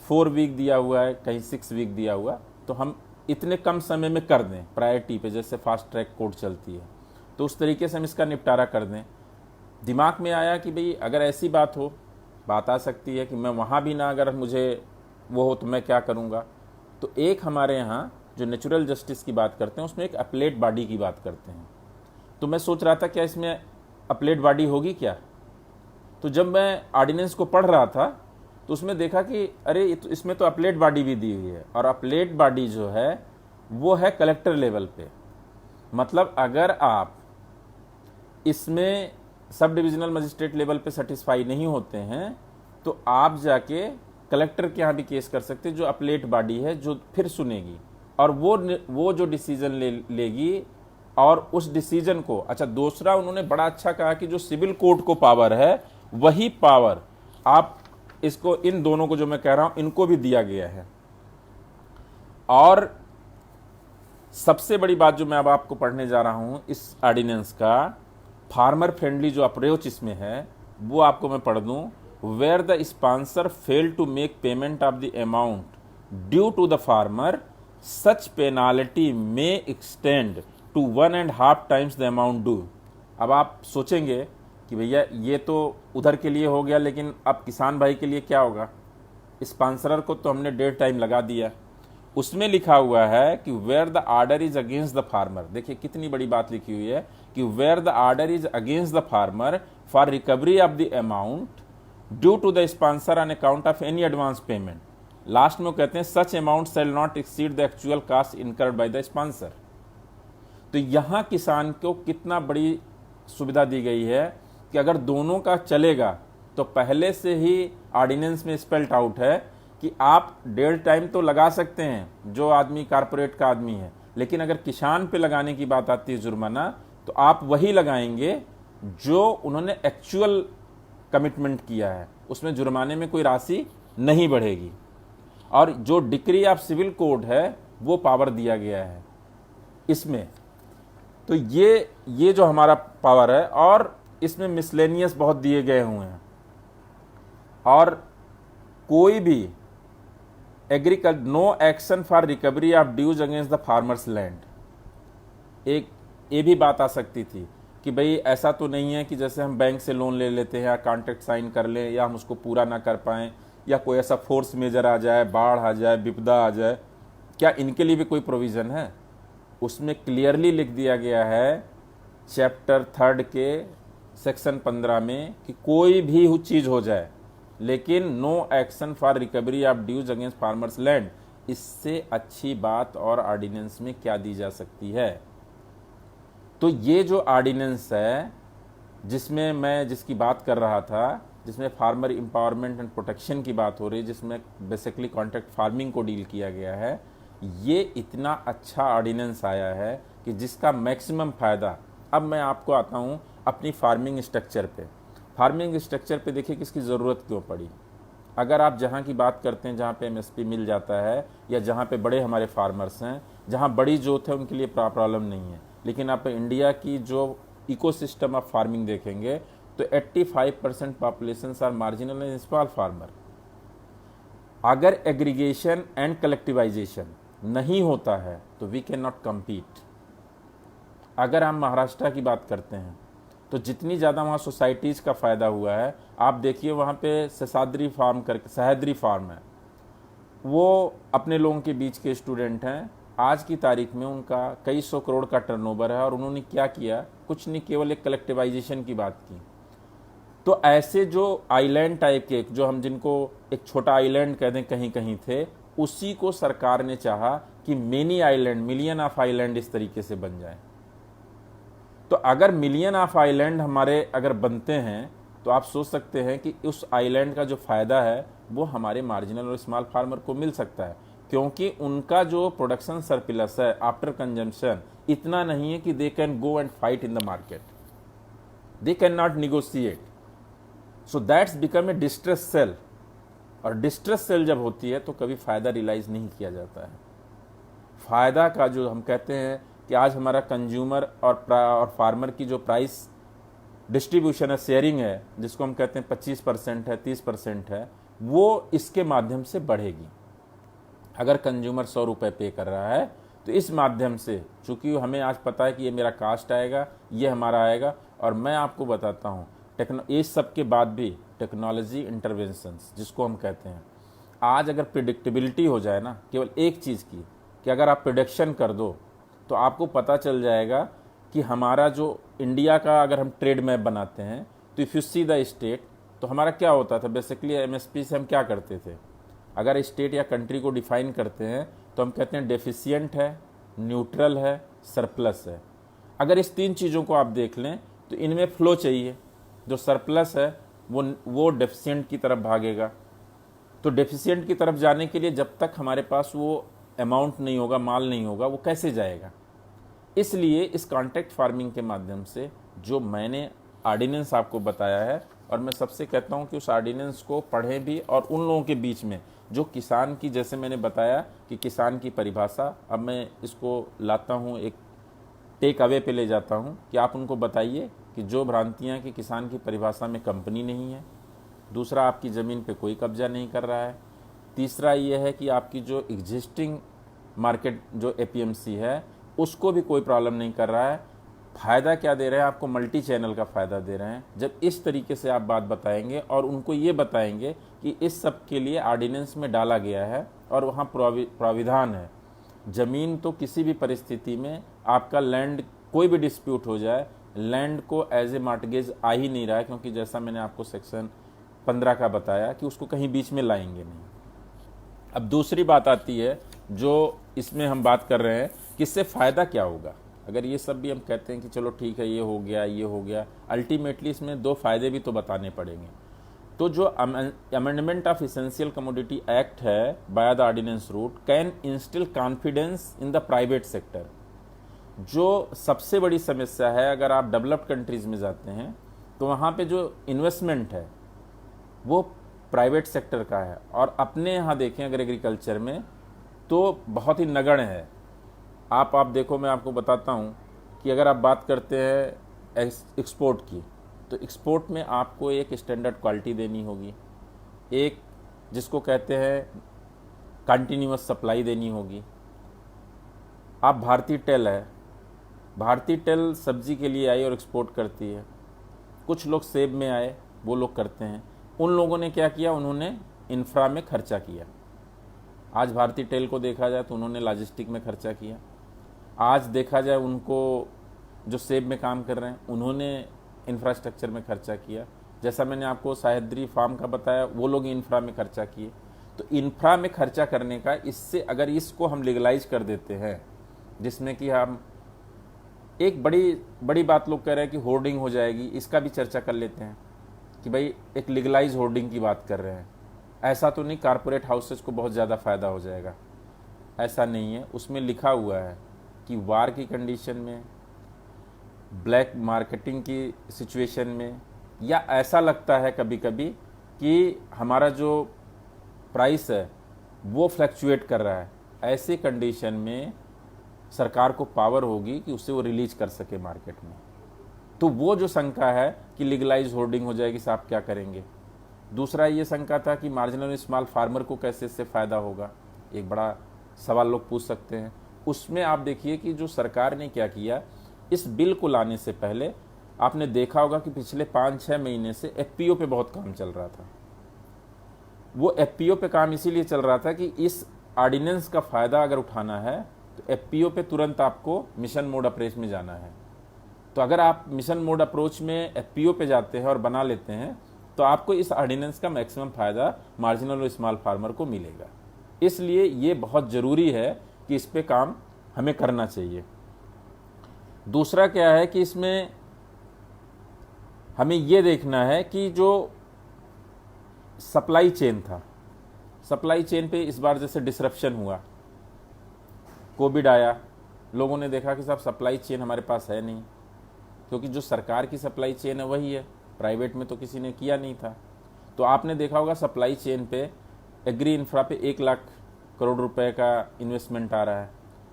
4 वीक दिया हुआ है, कहीं 6 वीक दिया हुआ, तो हम इतने कम समय में कर दें प्रायोरिटी पे, जैसे फास्ट ट्रैक कोर्ट चलती है, तो उस तरीके से हम इसका निपटारा कर दें। दिमाग में आया कि भाई अगर ऐसी बात हो, बात आ सकती है कि मैं वहाँ भी ना, अगर मुझे वो हो तो मैं क्या करूँगा। तो एक हमारे यहाँ जो नेचुरल जस्टिस की बात करते हैं उसमें एक अपलेट बॉडी की बात करते हैं, तो मैं सोच रहा था क्या इसमें अपलेट बॉडी होगी क्या। तो जब मैं ऑर्डिनेंस को पढ़ रहा था तो उसमें देखा कि अरे इसमें तो अपलेट बॉडी भी दी हुई है, और अपलेट बॉडी जो है वो है कलेक्टर लेवल पे। मतलब अगर आप इसमें सब डिविजनल मजिस्ट्रेट लेवल पे सेटिस्फाई नहीं होते हैं तो आप जाके कलेक्टर के यहाँ भी केस कर सकते हैं, जो अपलेट बॉडी है, जो फिर सुनेगी और वो जो डिसीजन लेगी, और उस डिसीजन को, अच्छा दूसरा उन्होंने बड़ा अच्छा कहा कि जो सिविल कोर्ट को पावर है वही पावर आप इसको, इन दोनों को जो मैं कह रहा हूं इनको भी दिया गया है। और सबसे बड़ी बात जो मैं अब आपको पढ़ने जा रहा हूं इस ऑर्डिनेंस का, फार्मर फ्रेंडली जो अप्रोच इसमें है वो आपको मैं पढ़ दूं। Where the sponsor fail to make payment of the amount due to the farmer, such penalty may extend to 1.5 times the amount due. अब आप सोचेंगे कि भैया ये तो उधर के लिए हो गया, लेकिन अब किसान भाई के लिए क्या होगा। स्पॉन्सरर को तो हमने 1.5 टाइम लगा दिया। उसमें लिखा हुआ है कि where the order is against the farmer, देखिए कितनी बड़ी बात लिखी हुई है कि where the order is against the farmer for recovery of the amount due to the sponsor on account of any advance payment, last में वो कहते हैं such amount shall not exceed the actual cost incurred by the sponsor. तो यहां किसान को कितना बड़ी सुविधा दी गई है कि अगर दोनों का चलेगा तो पहले से ही ऑर्डिनेंस में स्पेल्ट आउट है कि आप 1.5 टाइम तो लगा सकते हैं जो आदमी कारपोरेट का आदमी है, लेकिन अगर किसान पे लगाने की बात आती है जुर्माना, तो आप वही लगाएंगे जो उन्होंने एक्चुअल कमिटमेंट किया है, उसमें जुर्माने में कोई राशि नहीं बढ़ेगी। और जो डिक्री ऑफ सिविल कोड है वो पावर दिया गया है इसमें। तो ये जो हमारा पावर है, और इसमें मिसलेनियस बहुत दिए गए हुए हैं, और कोई भी agriculture no action for recovery of dues against the farmers land. एक ये भी बात आ सकती थी कि भाई ऐसा तो नहीं है कि जैसे हम बैंक से लोन ले लेते हैं या कॉन्ट्रैक्ट साइन कर लें या हम उसको पूरा ना कर पाएं, या कोई ऐसा फोर्स मेजर आ जाए, बाढ़ आ जाए, विपदा आ जाए, क्या इनके लिए भी कोई प्रोविज़न है। उसमें क्लियरली लिख दिया गया है चैप्टर 3 के सेक्शन 15 में कि कोई भी चीज़ हो जाए, लेकिन no action for recovery of dues against farmers land. इससे अच्छी बात और ऑर्डिनेंस में क्या दी जा सकती है। तो ये जो ऑर्डिनेंस है जिसमें मैं जिसकी बात कर रहा था, जिसमें फार्मर एम्पावरमेंट एंड प्रोटेक्शन की बात हो रही है, जिसमें बेसिकली कॉन्ट्रैक्ट फार्मिंग को डील किया गया है, ये इतना अच्छा ऑर्डिनेंस आया है कि जिसका मैक्सिमम फ़ायदा, अब मैं आपको आता हूँ अपनी फार्मिंग स्ट्रक्चर पे। फार्मिंग स्ट्रक्चर पे देखिए किसकी ज़रूरत क्यों पड़ी। अगर आप जहाँ की बात करते हैं जहाँ पे एमएसपी मिल जाता है, या जहाँ पे बड़े हमारे फार्मर्स हैं, जहाँ बड़ी जोत है, उनके लिए प्रॉब्लम नहीं है। लेकिन आप इंडिया की जो इकोसिस्टम ऑफ फार्मिंग देखेंगे तो 85% population are marginal and small farmer. अगर एग्रीगेशन एंड कलेक्टिवाइजेशन नहीं होता है तो वी कैन नॉट कम्पीट। अगर हम महाराष्ट्र की बात करते हैं तो जितनी ज़्यादा वहाँ सोसाइटीज़ का फ़ायदा हुआ है, आप देखिए वहाँ पे ससाद्री फार्म करके, सह्याद्री फार्म है, वो अपने लोगों के बीच के स्टूडेंट हैं। आज की तारीख में उनका कई सौ करोड़ का टर्नओवर है, और उन्होंने क्या किया, कुछ नहीं, केवल एक कलेक्टिवाइजेशन की बात की। तो ऐसे जो आइलैंड टाइप के, जो हम जिनको एक छोटा आइलैंड कह दें, कहीं कहीं थे, उसी को सरकार ने चाहा कि many island, million of island इस तरीके से बन जाए। तो अगर मिलियन ऑफ आइलैंड हमारे अगर बनते हैं तो आप सोच सकते हैं कि उस आइलैंड का जो फ़ायदा है वो हमारे मार्जिनल और स्मॉल फार्मर को मिल सकता है, क्योंकि उनका जो प्रोडक्शन सरप्लस है आफ्टर कंजम्पशन इतना नहीं है कि they can go and fight in the market, they can not negotiate, so that's become a distress cell. और डिस्ट्रेस सेल जब होती है तो कभी फ़ायदा रियलाइज़ नहीं किया जाता है। फ़ायदा का जो हम कहते हैं कि आज हमारा कंज्यूमर और फार्मर की जो प्राइस डिस्ट्रीब्यूशन है, शेयरिंग है, जिसको हम कहते हैं 25% है, 30% है, वो इसके माध्यम से बढ़ेगी। अगर कंज्यूमर 100 रुपये पे कर रहा है तो इस माध्यम से, चूँकि हमें आज पता है कि ये मेरा कास्ट आएगा, ये हमारा आएगा, और मैं आपको बताता हूँ इस सब के बाद भी टेक्नोलॉजी इंटरवेंशंस जिसको हम कहते हैं, आज अगर प्रिडिक्टेबिलिटी हो जाए ना, केवल एक चीज़ की, कि अगर आप प्रिडिक्शन कर दो तो आपको पता चल जाएगा कि हमारा जो इंडिया का अगर हम ट्रेड मैप बनाते हैं तो if you see the state, तो हमारा क्या होता था बेसिकली, एमएसपी से हम क्या करते थे, अगर स्टेट या कंट्री को डिफाइन करते हैं तो हम कहते हैं डेफिशिएंट है, न्यूट्रल है, सरप्लस है। अगर इस तीन चीज़ों को आप देख लें तो इनमें फ्लो चाहिए। जो सरप्लस है वो डेफिशिएंट की तरफ भागेगा, तो डेफिशिएंट की तरफ जाने के लिए जब तक हमारे पास वो अमाउंट नहीं होगा, माल नहीं होगा, वो कैसे जाएगा। इसलिए इस कॉन्ट्रैक्ट फार्मिंग के माध्यम से जो मैंने ऑर्डिनेंस आपको बताया है, और मैं सबसे कहता हूं कि उस ऑर्डिनेंस को पढ़ें भी, और उन लोगों के बीच में जो किसान की, जैसे मैंने बताया कि किसान की परिभाषा, अब मैं इसको लाता हूं, एक टेक अवे पे ले जाता हूं कि आप उनको बताइए कि जो भ्रांतियां कि किसान की परिभाषा में कंपनी नहीं है, दूसरा आपकी ज़मीन पे कोई कब्जा नहीं कर रहा है, तीसरा ये है कि आपकी जो एग्जिस्टिंग मार्केट जो एपीएमसी है उसको भी कोई प्रॉब्लम नहीं कर रहा है। फ़ायदा क्या दे रहे हैं आपको, मल्टी चैनल का फ़ायदा दे रहे हैं। जब इस तरीके से आप बात बताएंगे और उनको ये बताएंगे कि इस सब के लिए ऑर्डिनेंस में डाला गया है और वहाँ प्राविधान है, ज़मीन तो किसी भी परिस्थिति में आपका लैंड, कोई भी डिस्प्यूट हो जाए, लैंड को एज ए मॉर्टगेज आ ही नहीं रहा है, क्योंकि जैसा मैंने आपको सेक्शन 15 का बताया कि उसको कहीं बीच में लाएंगे नहीं। अब दूसरी बात आती है जो इसमें हम बात कर रहे हैं कि इससे फ़ायदा क्या होगा। अगर ये सब भी हम कहते हैं कि चलो ठीक है, ये हो गया, ये हो गया, अल्टीमेटली इसमें दो फ़ायदे भी तो बताने पड़ेंगे। तो जो amendment of essential commodity act है by the ordinance route can instil confidence in the private sector. जो सबसे बड़ी समस्या है, अगर आप डेवलप्ड कंट्रीज़ में जाते हैं तो वहाँ पे जो इन्वेस्टमेंट है वो प्राइवेट सेक्टर का है, और अपने यहाँ देखें अगर एग्रीकल्चर में तो बहुत ही नगण्य है। आप देखो, मैं आपको बताता हूँ कि अगर आप बात करते हैं एक्सपोर्ट की, तो एक्सपोर्ट में आपको एक स्टैंडर्ड क्वालिटी देनी होगी, एक जिसको कहते हैं कंटिन्यूअस सप्लाई देनी होगी। आप भारतीय टेल है, भारतीय टेल सब्जी के लिए आई और एक्सपोर्ट करती है। कुछ लोग सेब में आए, वो लोग करते हैं। उन लोगों ने क्या किया, उन्होंने इंफ्रा में खर्चा किया। आज भारतीय टेल को देखा जाए तो उन्होंने लॉजिस्टिक में खर्चा किया। आज देखा जाए उनको जो सेब में काम कर रहे हैं उन्होंने इंफ्रास्ट्रक्चर में खर्चा किया। जैसा मैंने आपको सह्याद्री फार्म का बताया, वो लोग इंफ्रा में खर्चा किए। तो इंफ्रा में खर्चा करने का, इससे अगर इसको हम लीगलाइज कर देते हैं, जिसमें कि हम एक बड़ी बड़ी बात लोग कह रहे हैं कि होर्डिंग हो जाएगी, इसका भी चर्चा कर लेते हैं कि भाई एक लीगलाइज होर्डिंग की बात कर रहे हैं। ऐसा तो नहीं कारपोरेट हाउसेस को बहुत ज़्यादा फ़ायदा हो जाएगा, ऐसा नहीं है। उसमें लिखा हुआ है कि वार की कंडीशन में, ब्लैक मार्केटिंग की सिचुएशन में, या ऐसा लगता है कभी कभी कि हमारा जो प्राइस है वो फ्लक्चुएट कर रहा है, ऐसे कंडीशन में सरकार को पावर होगी कि उसे वो रिलीज कर सके मार्केट में। तो वो जो शंका है कि लीगलाइज होर्डिंग हो जाएगी, साहब क्या करेंगे। दूसरा ये शंका था कि मार्जिनल स्मॉल फार्मर को कैसे इससे फ़ायदा होगा, एक बड़ा सवाल लोग पूछ सकते हैं। उसमें आप देखिए कि जो सरकार ने क्या किया, इस बिल को लाने से पहले आपने देखा होगा कि पिछले 5-6 महीने से एफपीओ पे बहुत काम चल रहा था। वो एफपीओ पे काम इसीलिए चल रहा था कि इस ऑर्डिनेंस का फ़ायदा अगर उठाना है तो एफपीओ पे तुरंत आपको मिशन मोड अप्रोच में जाना है। तो अगर आप मिशन मोड अप्रोच में एफपीओ पे जाते हैं और बना लेते हैं तो आपको इस ऑर्डिनेंस का मैक्सिमम फ़ायदा मार्जिनल और स्मॉल फार्मर को मिलेगा। इसलिए ये बहुत ज़रूरी है कि इस पे काम हमें करना चाहिए। दूसरा क्या है कि इसमें हमें ये देखना है कि जो सप्लाई चेन था, सप्लाई चेन पे इस बार जैसे डिसरप्शन हुआ, कोविड आया, लोगों ने देखा कि साहब सप्लाई चेन हमारे पास है नहीं, क्योंकि जो सरकार की सप्लाई चेन है वही है, प्राइवेट में तो किसी ने किया नहीं था। तो आपने देखा होगा सप्लाई चेन पे एग्री इंफ्रा पे 1 लाख करोड़ रुपए का इन्वेस्टमेंट आ रहा है,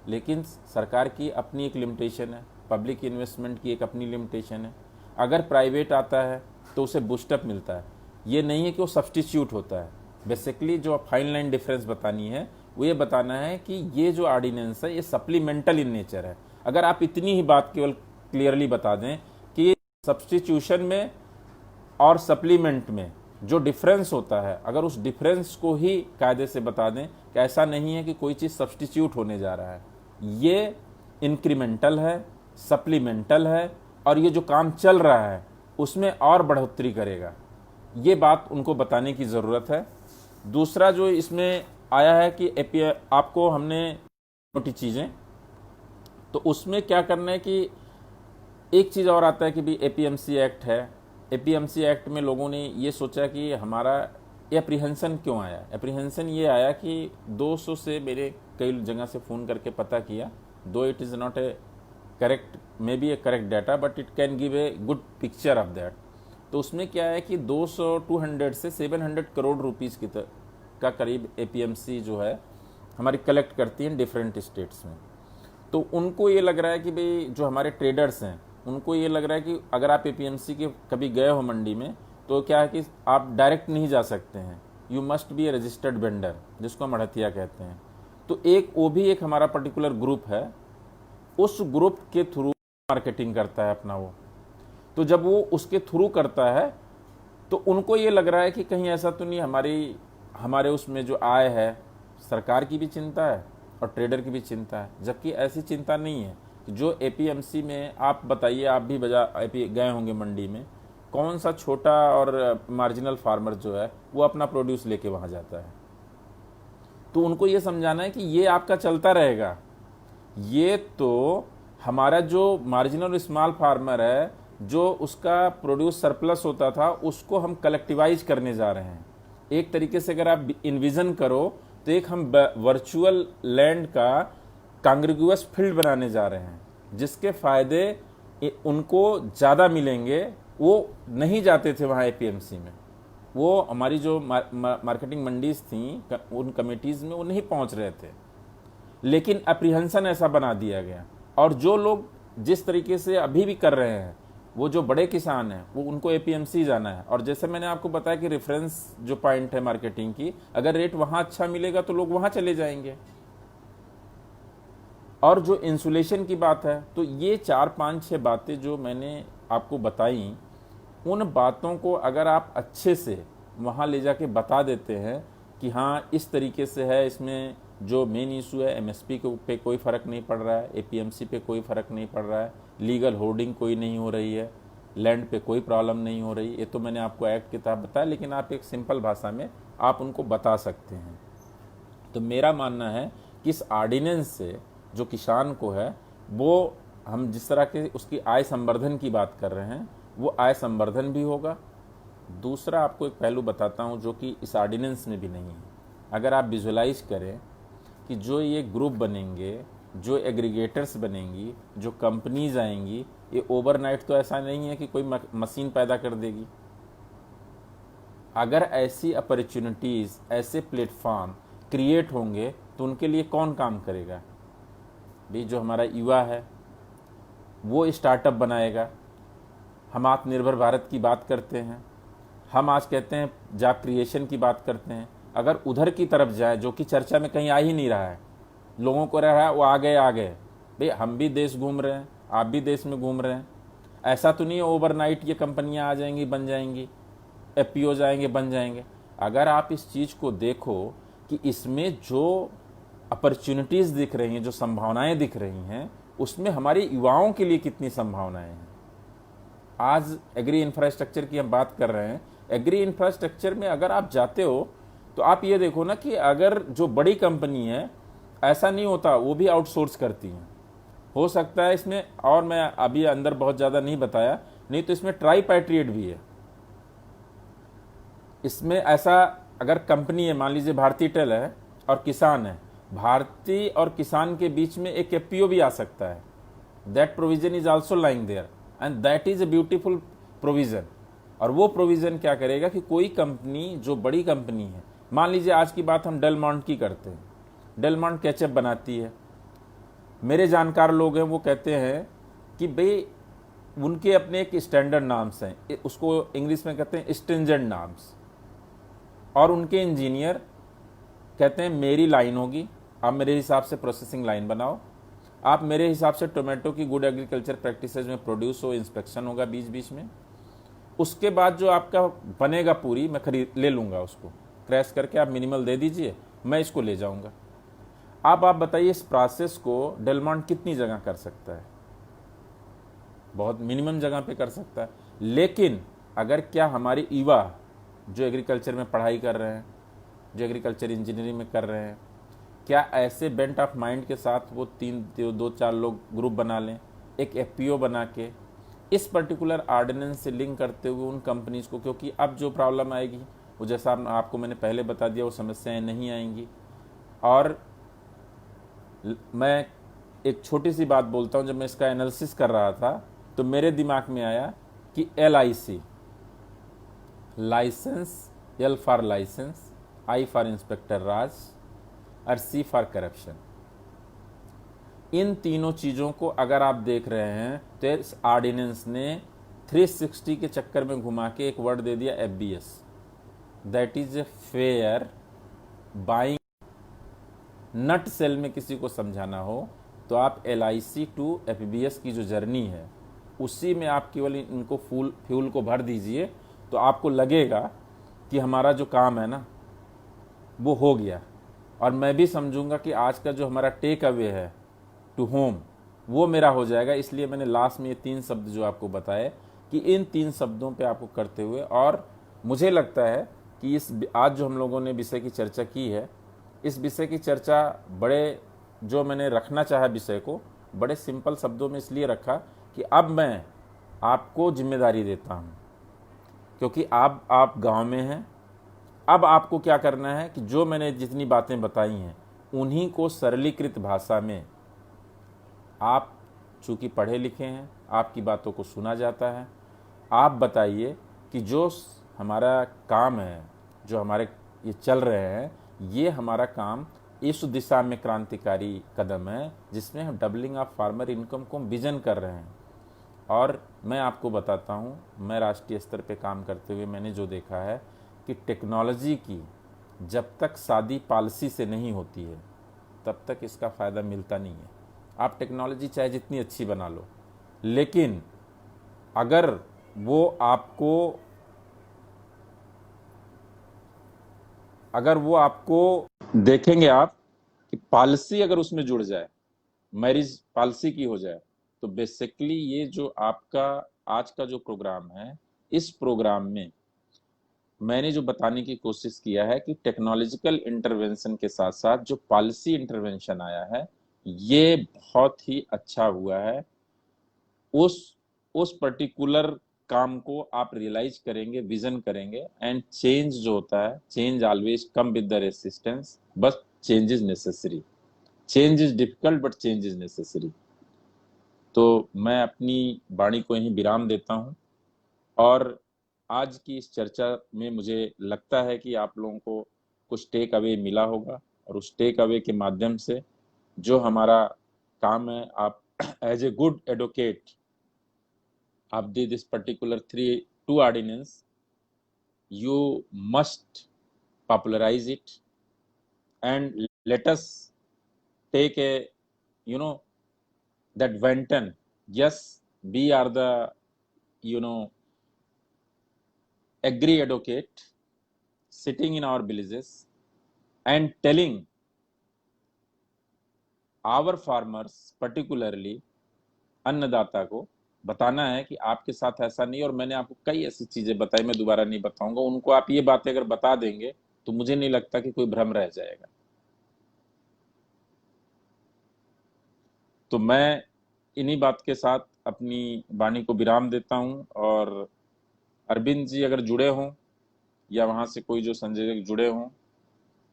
लेकिन सरकार की अपनी एक लिमिटेशन है, पब्लिक इन्वेस्टमेंट की एक अपनी लिमिटेशन है। अगर प्राइवेट आता है तो उसे बूस्टअप मिलता है, ये नहीं है कि वो सब्स्टिट्यूट होता है। बेसिकली जो फाइन लाइन डिफरेंस बतानी है वो ये बताना है कि ये जो ऑर्डिनेंस है ये सप्लीमेंटल इन नेचर है। अगर आप इतनी ही बात केवल क्लियरली बता दें कि सब्स्टिट्यूशन में और सप्लीमेंट में जो डिफरेंस होता है, अगर उस डिफरेंस को ही कायदे से बता दें कि ऐसा नहीं है कि कोई चीज़ सब्स्टिट्यूट होने जा रहा है, ये इंक्रीमेंटल है, सप्लीमेंटल है, और ये जो काम चल रहा है उसमें और बढ़ोतरी करेगा, ये बात उनको बताने की ज़रूरत है। दूसरा जो इसमें आया है कि आपको हमने छोटी चीज़ें, तो उसमें क्या करना है कि एक चीज़ और आता है कि भी एपीएमसी एक्ट है। एपीएमसी एक्ट में लोगों ने ये सोचा कि हमारा एप्रीहेंशन क्यों आया। एप्रीहेंशन ये आया कि 200 से, मेरे कई जगह से फ़ोन करके पता किया, दो it is not A correct, may be A correct data, but it can give a good picture of that. तो उसमें क्या है कि 200 से 700 करोड़ रुपीज़ का करीब एपीएमसी जो है हमारी कलेक्ट करती हैं डिफरेंट स्टेट्स में। तो उनको ये लग रहा है कि भाई जो हमारे ट्रेडर्स हैं उनको ये लग रहा है कि अगर आप एपीएमसी के कभी गए हो मंडी में तो क्या है कि आप डायरेक्ट नहीं जा सकते हैं, you must be A registered vendor, जिसको हम अड़तिया कहते हैं। तो वो भी एक हमारा पर्टिकुलर ग्रुप है, उस ग्रुप के थ्रू मार्केटिंग करता है अपना वो। तो जब वो उसके थ्रू करता है तो उनको ये लग रहा है कि कहीं ऐसा तो नहीं हमारे उसमें जो आय है, सरकार की भी चिंता है और ट्रेडर की भी चिंता है, जबकि ऐसी चिंता नहीं है। जो एपीएमसी में आप बताइए, आप भी गए होंगे मंडी में, कौन सा छोटा और मार्जिनल फार्मर जो है वो अपना प्रोड्यूस लेके वहाँ जाता है। तो उनको ये समझाना है कि ये आपका चलता रहेगा, ये तो हमारा जो मार्जिनल स्मॉल फार्मर है, जो उसका प्रोड्यूस सरप्लस होता था, उसको हम कलेक्टिवाइज करने जा रहे हैं। एक तरीके से अगर आप इन्विजन करो तो एक हम वर्चुअल लैंड का कांग्रिगुअस फील्ड बनाने जा रहे हैं, जिसके फायदे उनको ज़्यादा मिलेंगे। वो नहीं जाते थे वहाँ एपीएमसी में, वो हमारी जो मार्केटिंग मंडीज थी उन कमेटीज़ में वो नहीं पहुँच रहे थे, लेकिन अप्रीहेंशन ऐसा बना दिया गया। और जो लोग जिस तरीके से अभी भी कर रहे हैं, वो जो बड़े किसान हैं वो उनको एपीएमसी जाना है। और जैसे मैंने आपको बताया कि रेफरेंस जो पॉइंट है मार्केटिंग की, अगर रेट वहाँ अच्छा मिलेगा तो लोग वहाँ चले जाएंगे। और जो इंसुलेशन की बात है, तो ये 4-5-6 बातें जो मैंने आपको बताई, उन बातों को अगर आप अच्छे से वहाँ ले जाके बता देते हैं कि हाँ इस तरीके से है, इसमें जो मेन इशू है एमएसपी पे कोई फ़र्क नहीं पड़ रहा है, एपीएमसी पे कोई फ़र्क नहीं पड़ रहा है, लीगल होर्डिंग कोई नहीं हो रही है, लैंड पे कोई प्रॉब्लम नहीं हो रही, ये तो मैंने आपको एक्ट के तहत बताया, लेकिन आप एक सिंपल भाषा में आप उनको बता सकते हैं। तो मेरा मानना है कि इस ऑर्डिनेंस से जो किसान को है वो हम जिस तरह के उसकी आय संवर्धन की बात कर रहे हैं, वो आय संवर्धन भी होगा। दूसरा आपको एक पहलू बताता हूँ जो कि इस ऑर्डिनेंस में भी नहीं है। अगर आप विजुलाइज करें कि जो ये ग्रुप बनेंगे, जो एग्रीगेटर्स बनेंगी, जो कंपनीज आएंगी, ये ओवरनाइट तो ऐसा नहीं है कि कोई मशीन पैदा कर देगी। अगर ऐसी अपॉर्चुनिटीज़, ऐसे प्लेटफॉर्म क्रिएट होंगे तो उनके लिए कौन काम करेगा? भाई जो हमारा युवा है वो स्टार्टअप बनाएगा। हम आत्मनिर्भर भारत की बात करते हैं, हम आज कहते हैं जॉब क्रिएशन की बात करते हैं। अगर उधर की तरफ जाए जो कि चर्चा में कहीं आ ही नहीं रहा है, लोगों को रह रहा है वो आ गए आ गए। भाई हम भी देश घूम रहे हैं, आप भी देश में घूम रहे हैं। ऐसा तो नहीं है ओवरनाइट ये कंपनियां आ जाएंगी, बन जाएंगी, एफपीओ जाएंगे, बन जाएंगे। अगर आप इस चीज़ को देखो कि इसमें जो अपॉर्चुनिटीज़ दिख रही हैं, जो संभावनाएं दिख रही हैं, उसमें हमारे युवाओं के लिए कितनी संभावनाएं हैं। आज एग्री इंफ्रास्ट्रक्चर की हम बात कर रहे हैं। एग्री इंफ्रास्ट्रक्चर में अगर आप जाते हो तो आप ये देखो ना कि अगर जो बड़ी कंपनी है, ऐसा नहीं होता, वो भी आउटसोर्स करती हैं। हो सकता है इसमें, और मैं अभी अंदर बहुत ज़्यादा नहीं बताया, नहीं तो इसमें ट्राईपैट्रिएट भी है। इसमें ऐसा अगर कंपनी है, मान लीजिए भारती टेल है और किसान है, भारती और किसान के बीच में एक एफपीओ भी आ सकता है। That provision is also lying there and that is a beautiful provision. और वो प्रोविजन क्या करेगा कि कोई कंपनी जो बड़ी कंपनी है, मान लीजिए आज की बात हम डेलमॉन्ट की करते हैं, डेलमॉन्ट केचप बनाती है। मेरे जानकार लोग हैं वो कहते हैं कि भाई उनके अपने एक स्टैंडर्ड नाम्स हैं, उसको इंग्लिश में कहते हैं स्ट्रिंजेंट नाम्स। और उनके इंजीनियर कहते हैं मेरी लाइन होगी, आप मेरे हिसाब से प्रोसेसिंग लाइन बनाओ, आप मेरे हिसाब से टोमेटो की गुड एग्रीकल्चर प्रैक्टिसेज में प्रोड्यूस हो, इंस्पेक्शन होगा बीच बीच में, उसके बाद जो आपका बनेगा पूरी मैं खरीद ले लूँगा, उसको क्रैश करके आप मिनिमल दे दीजिए, मैं इसको ले जाऊँगा। आप बताइए इस प्रोसेस को डेलमॉन्ट कितनी जगह कर सकता है? बहुत मिनिमम जगह पे कर सकता है। लेकिन अगर क्या हमारे युवा जो एग्रीकल्चर में पढ़ाई कर रहे हैं, जो एग्रीकल्चर इंजीनियरिंग में कर रहे हैं, क्या ऐसे बेंट ऑफ माइंड के साथ वो दो चार लोग ग्रुप बना लें, एक एफपीओ बना के इस पर्टिकुलर ऑर्डिनेंस से लिंक करते हुए उन कंपनीज को, क्योंकि अब जो प्रॉब्लम आएगी वो जैसा आपको मैंने पहले बता दिया, वो समस्याएं नहीं आएंगी। और मैं एक छोटी सी बात बोलता हूँ, जब मैं इसका एनालिसिस कर रहा था तो मेरे दिमाग में आया कि LIC, licence, L for licence, I for inspector raj और C फॉर करप्शन। इन तीनों चीज़ों को अगर आप देख रहे हैं तो इस ऑर्डिनेंस ने 360 के चक्कर में घुमा के एक वर्ड दे दिया FBS, that is a fair buying. नट सेल में किसी को समझाना हो तो आप LIC टू FBS की जो जर्नी है उसी में आप केवल इनको फ्यूल को भर दीजिए, तो आपको लगेगा कि हमारा जो काम है ना वो हो गया। और मैं भी समझूंगा कि आज का जो हमारा टेक अवे है टू होम वो मेरा हो जाएगा। इसलिए मैंने लास्ट में ये 3 शब्द जो आपको बताए कि इन 3 शब्दों पे आपको करते हुए, और मुझे लगता है कि इस आज जो हम लोगों ने विषय की चर्चा की है, इस विषय की चर्चा बड़े, जो मैंने रखना चाहा विषय को बड़े सिंपल शब्दों में इसलिए रखा कि अब मैं आपको जिम्मेदारी देता हूँ, क्योंकि आप गांव में हैं। अब आपको क्या करना है कि जो मैंने जितनी बातें बताई हैं उन्हीं को सरलीकृत भाषा में, आप चूँकि पढ़े लिखे हैं, आपकी बातों को सुना जाता है, आप बताइए कि जो हमारा काम है, जो हमारे ये चल रहे हैं, ये हमारा काम इस दिशा में क्रांतिकारी कदम है जिसमें हम डबलिंग ऑफ फार्मर इनकम को विजन कर रहे हैं। और मैं आपको बताता हूँ, मैं राष्ट्रीय स्तर पे काम करते हुए मैंने जो देखा है कि टेक्नोलॉजी की जब तक सादी पॉलिसी से नहीं होती है तब तक इसका फ़ायदा मिलता नहीं है। आप टेक्नोलॉजी चाहे जितनी अच्छी बना लो, लेकिन अगर वो आपको देखेंगे आप कि पॉलिसी अगर उसमें जुड़ जाए, मैरिज पॉलिसी की हो जाए, तो बेसिकली ये जो आपका आज का जो प्रोग्राम है, इस प्रोग्राम में मैंने जो बताने की कोशिश किया है कि टेक्नोलॉजिकल इंटरवेंशन के साथ साथ जो पॉलिसी इंटरवेंशन आया है ये बहुत ही अच्छा हुआ है। उस उस पर्टिकुलर काम को आप रियलाइज करेंगे, विजन करेंगे, एंड चेंज जो होता है, change always come with the resistance, but change is necessary. Change is difficult but change is necessary. तो मैं अपनी वाणी को यहीं विराम देता हूँ, और आज की इस चर्चा में मुझे लगता है कि आप लोगों को कुछ टेक अवे मिला होगा, और उस टेक अवे के माध्यम से जो हमारा काम है, आप as a good advocate of this particular two ordinance, you must popularize it, and let us take a, you know, that Venton. Yes, we are the, you know, agree advocate sitting in our villages and telling our farmers, particularly अन्नदाता को बताना है कि आपके साथ ऐसा नहीं। और मैंने आपको कई ऐसी चीजें बताई, मैं दोबारा नहीं बताऊंगा उनको। आप ये बातें अगर बता देंगे तो मुझे नहीं लगता कि कोई भ्रम रह जाएगा। तो मैं इन्हीं बात के साथ अपनी वाणी को विराम देता हूं। और अरविंद जी अगर जुड़े हों, या वहां से कोई जो संजय जुड़े हों,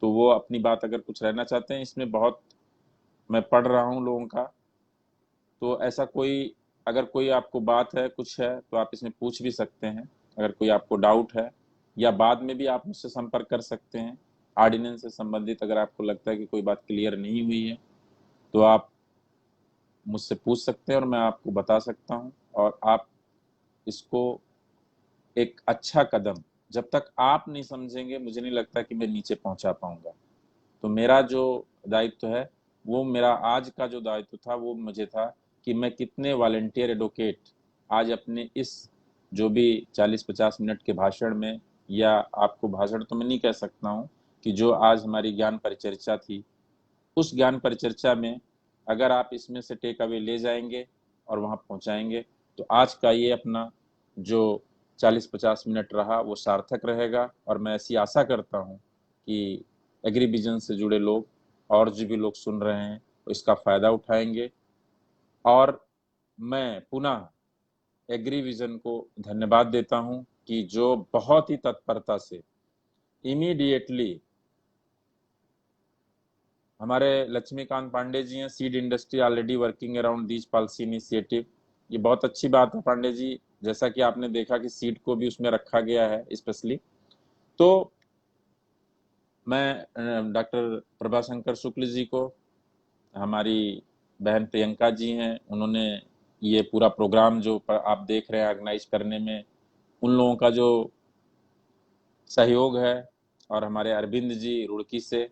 तो वो अपनी बात अगर कुछ रहना चाहते हैं। इसमें बहुत मैं पढ़ रहा हूं लोगों का, तो ऐसा कोई, अगर कोई आपको बात है, कुछ है, तो आप इसमें पूछ भी सकते हैं। अगर कोई आपको डाउट है, या बाद में भी आप मुझसे संपर्क कर सकते हैं ऑर्डिनेंस से संबंधित। अगर आपको लगता है कि कोई बात क्लियर नहीं हुई है, तो आप मुझसे पूछ सकते हैं और मैं आपको बता सकता हूं। और आप इसको एक अच्छा कदम, जब तक आप नहीं समझेंगे, मुझे नहीं लगता कि मैं नीचे पहुंचा पाऊंगा। तो मेरा जो दायित्व है, वो मेरा आज का जो दायित्व था, वो मुझे था कि मैं कितने वॉलंटियर एडवोकेट आज अपने इस जो भी 40-50 मिनट के भाषण में, या आपको भाषण तो मैं नहीं कह सकता हूँ, कि जो आज हमारी ज्ञान परिचर्चा थी, उस ज्ञान परिचर्चा में अगर आप इसमें से टेक अवे ले जाएंगे और वहां पहुंचाएंगे, तो आज का ये अपना जो 40-50 मिनट रहा, वो सार्थक रहेगा। और मैं ऐसी आशा करता हूं कि एग्रीविजन से जुड़े लोग और जो भी लोग सुन रहे हैं, वो इसका फायदा उठाएंगे। और मैं पुनः एग्रीविजन को धन्यवाद देता हूं कि जो बहुत ही तत्परता से इमीडिएटली, हमारे लक्ष्मीकांत पांडे जी हैं, seed industry already working around these policy initiative. ये बहुत अच्छी बात है पांडे जी, जैसा कि आपने देखा कि सीड को भी उसमें रखा गया है स्पेशली। तो मैं डॉक्टर प्रभाशंकर शुक्ल जी को, हमारी बहन प्रियंका जी हैं, उन्होंने ये पूरा प्रोग्राम जो आप देख रहे हैं ऑर्गेनाइज करने में, उन लोगों का जो सहयोग है, और हमारे अरविंद जी रुड़की से,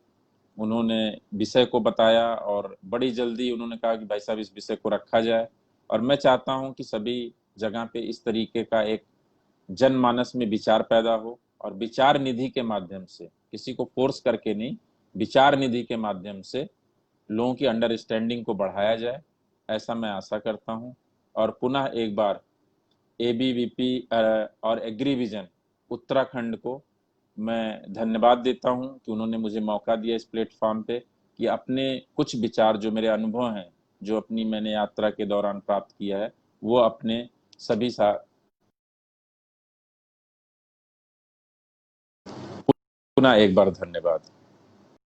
उन्होंने विषय को बताया, और बड़ी जल्दी उन्होंने कहा कि भाई साहब इस विषय को रखा जाए। और मैं चाहता हूं कि सभी जगह पे इस तरीके का एक जनमानस में विचार पैदा हो, और विचार निधि के माध्यम से, किसी को फोर्स करके नहीं, विचार निधि के माध्यम से लोगों की अंडरस्टैंडिंग को बढ़ाया जाए, ऐसा मैं आशा करता हूं। और पुनः एक बार एबीवीपी और एग्रीविजन उत्तराखंड को मैं धन्यवाद देता हूं कि उन्होंने मुझे मौका दिया इस प्लेटफॉर्म पे, कि अपने कुछ विचार, जो मेरे अनुभव हैं, जो अपनी मैंने यात्रा के दौरान प्राप्त किया है, वो अपने सभी पुनः एक बार धन्यवाद।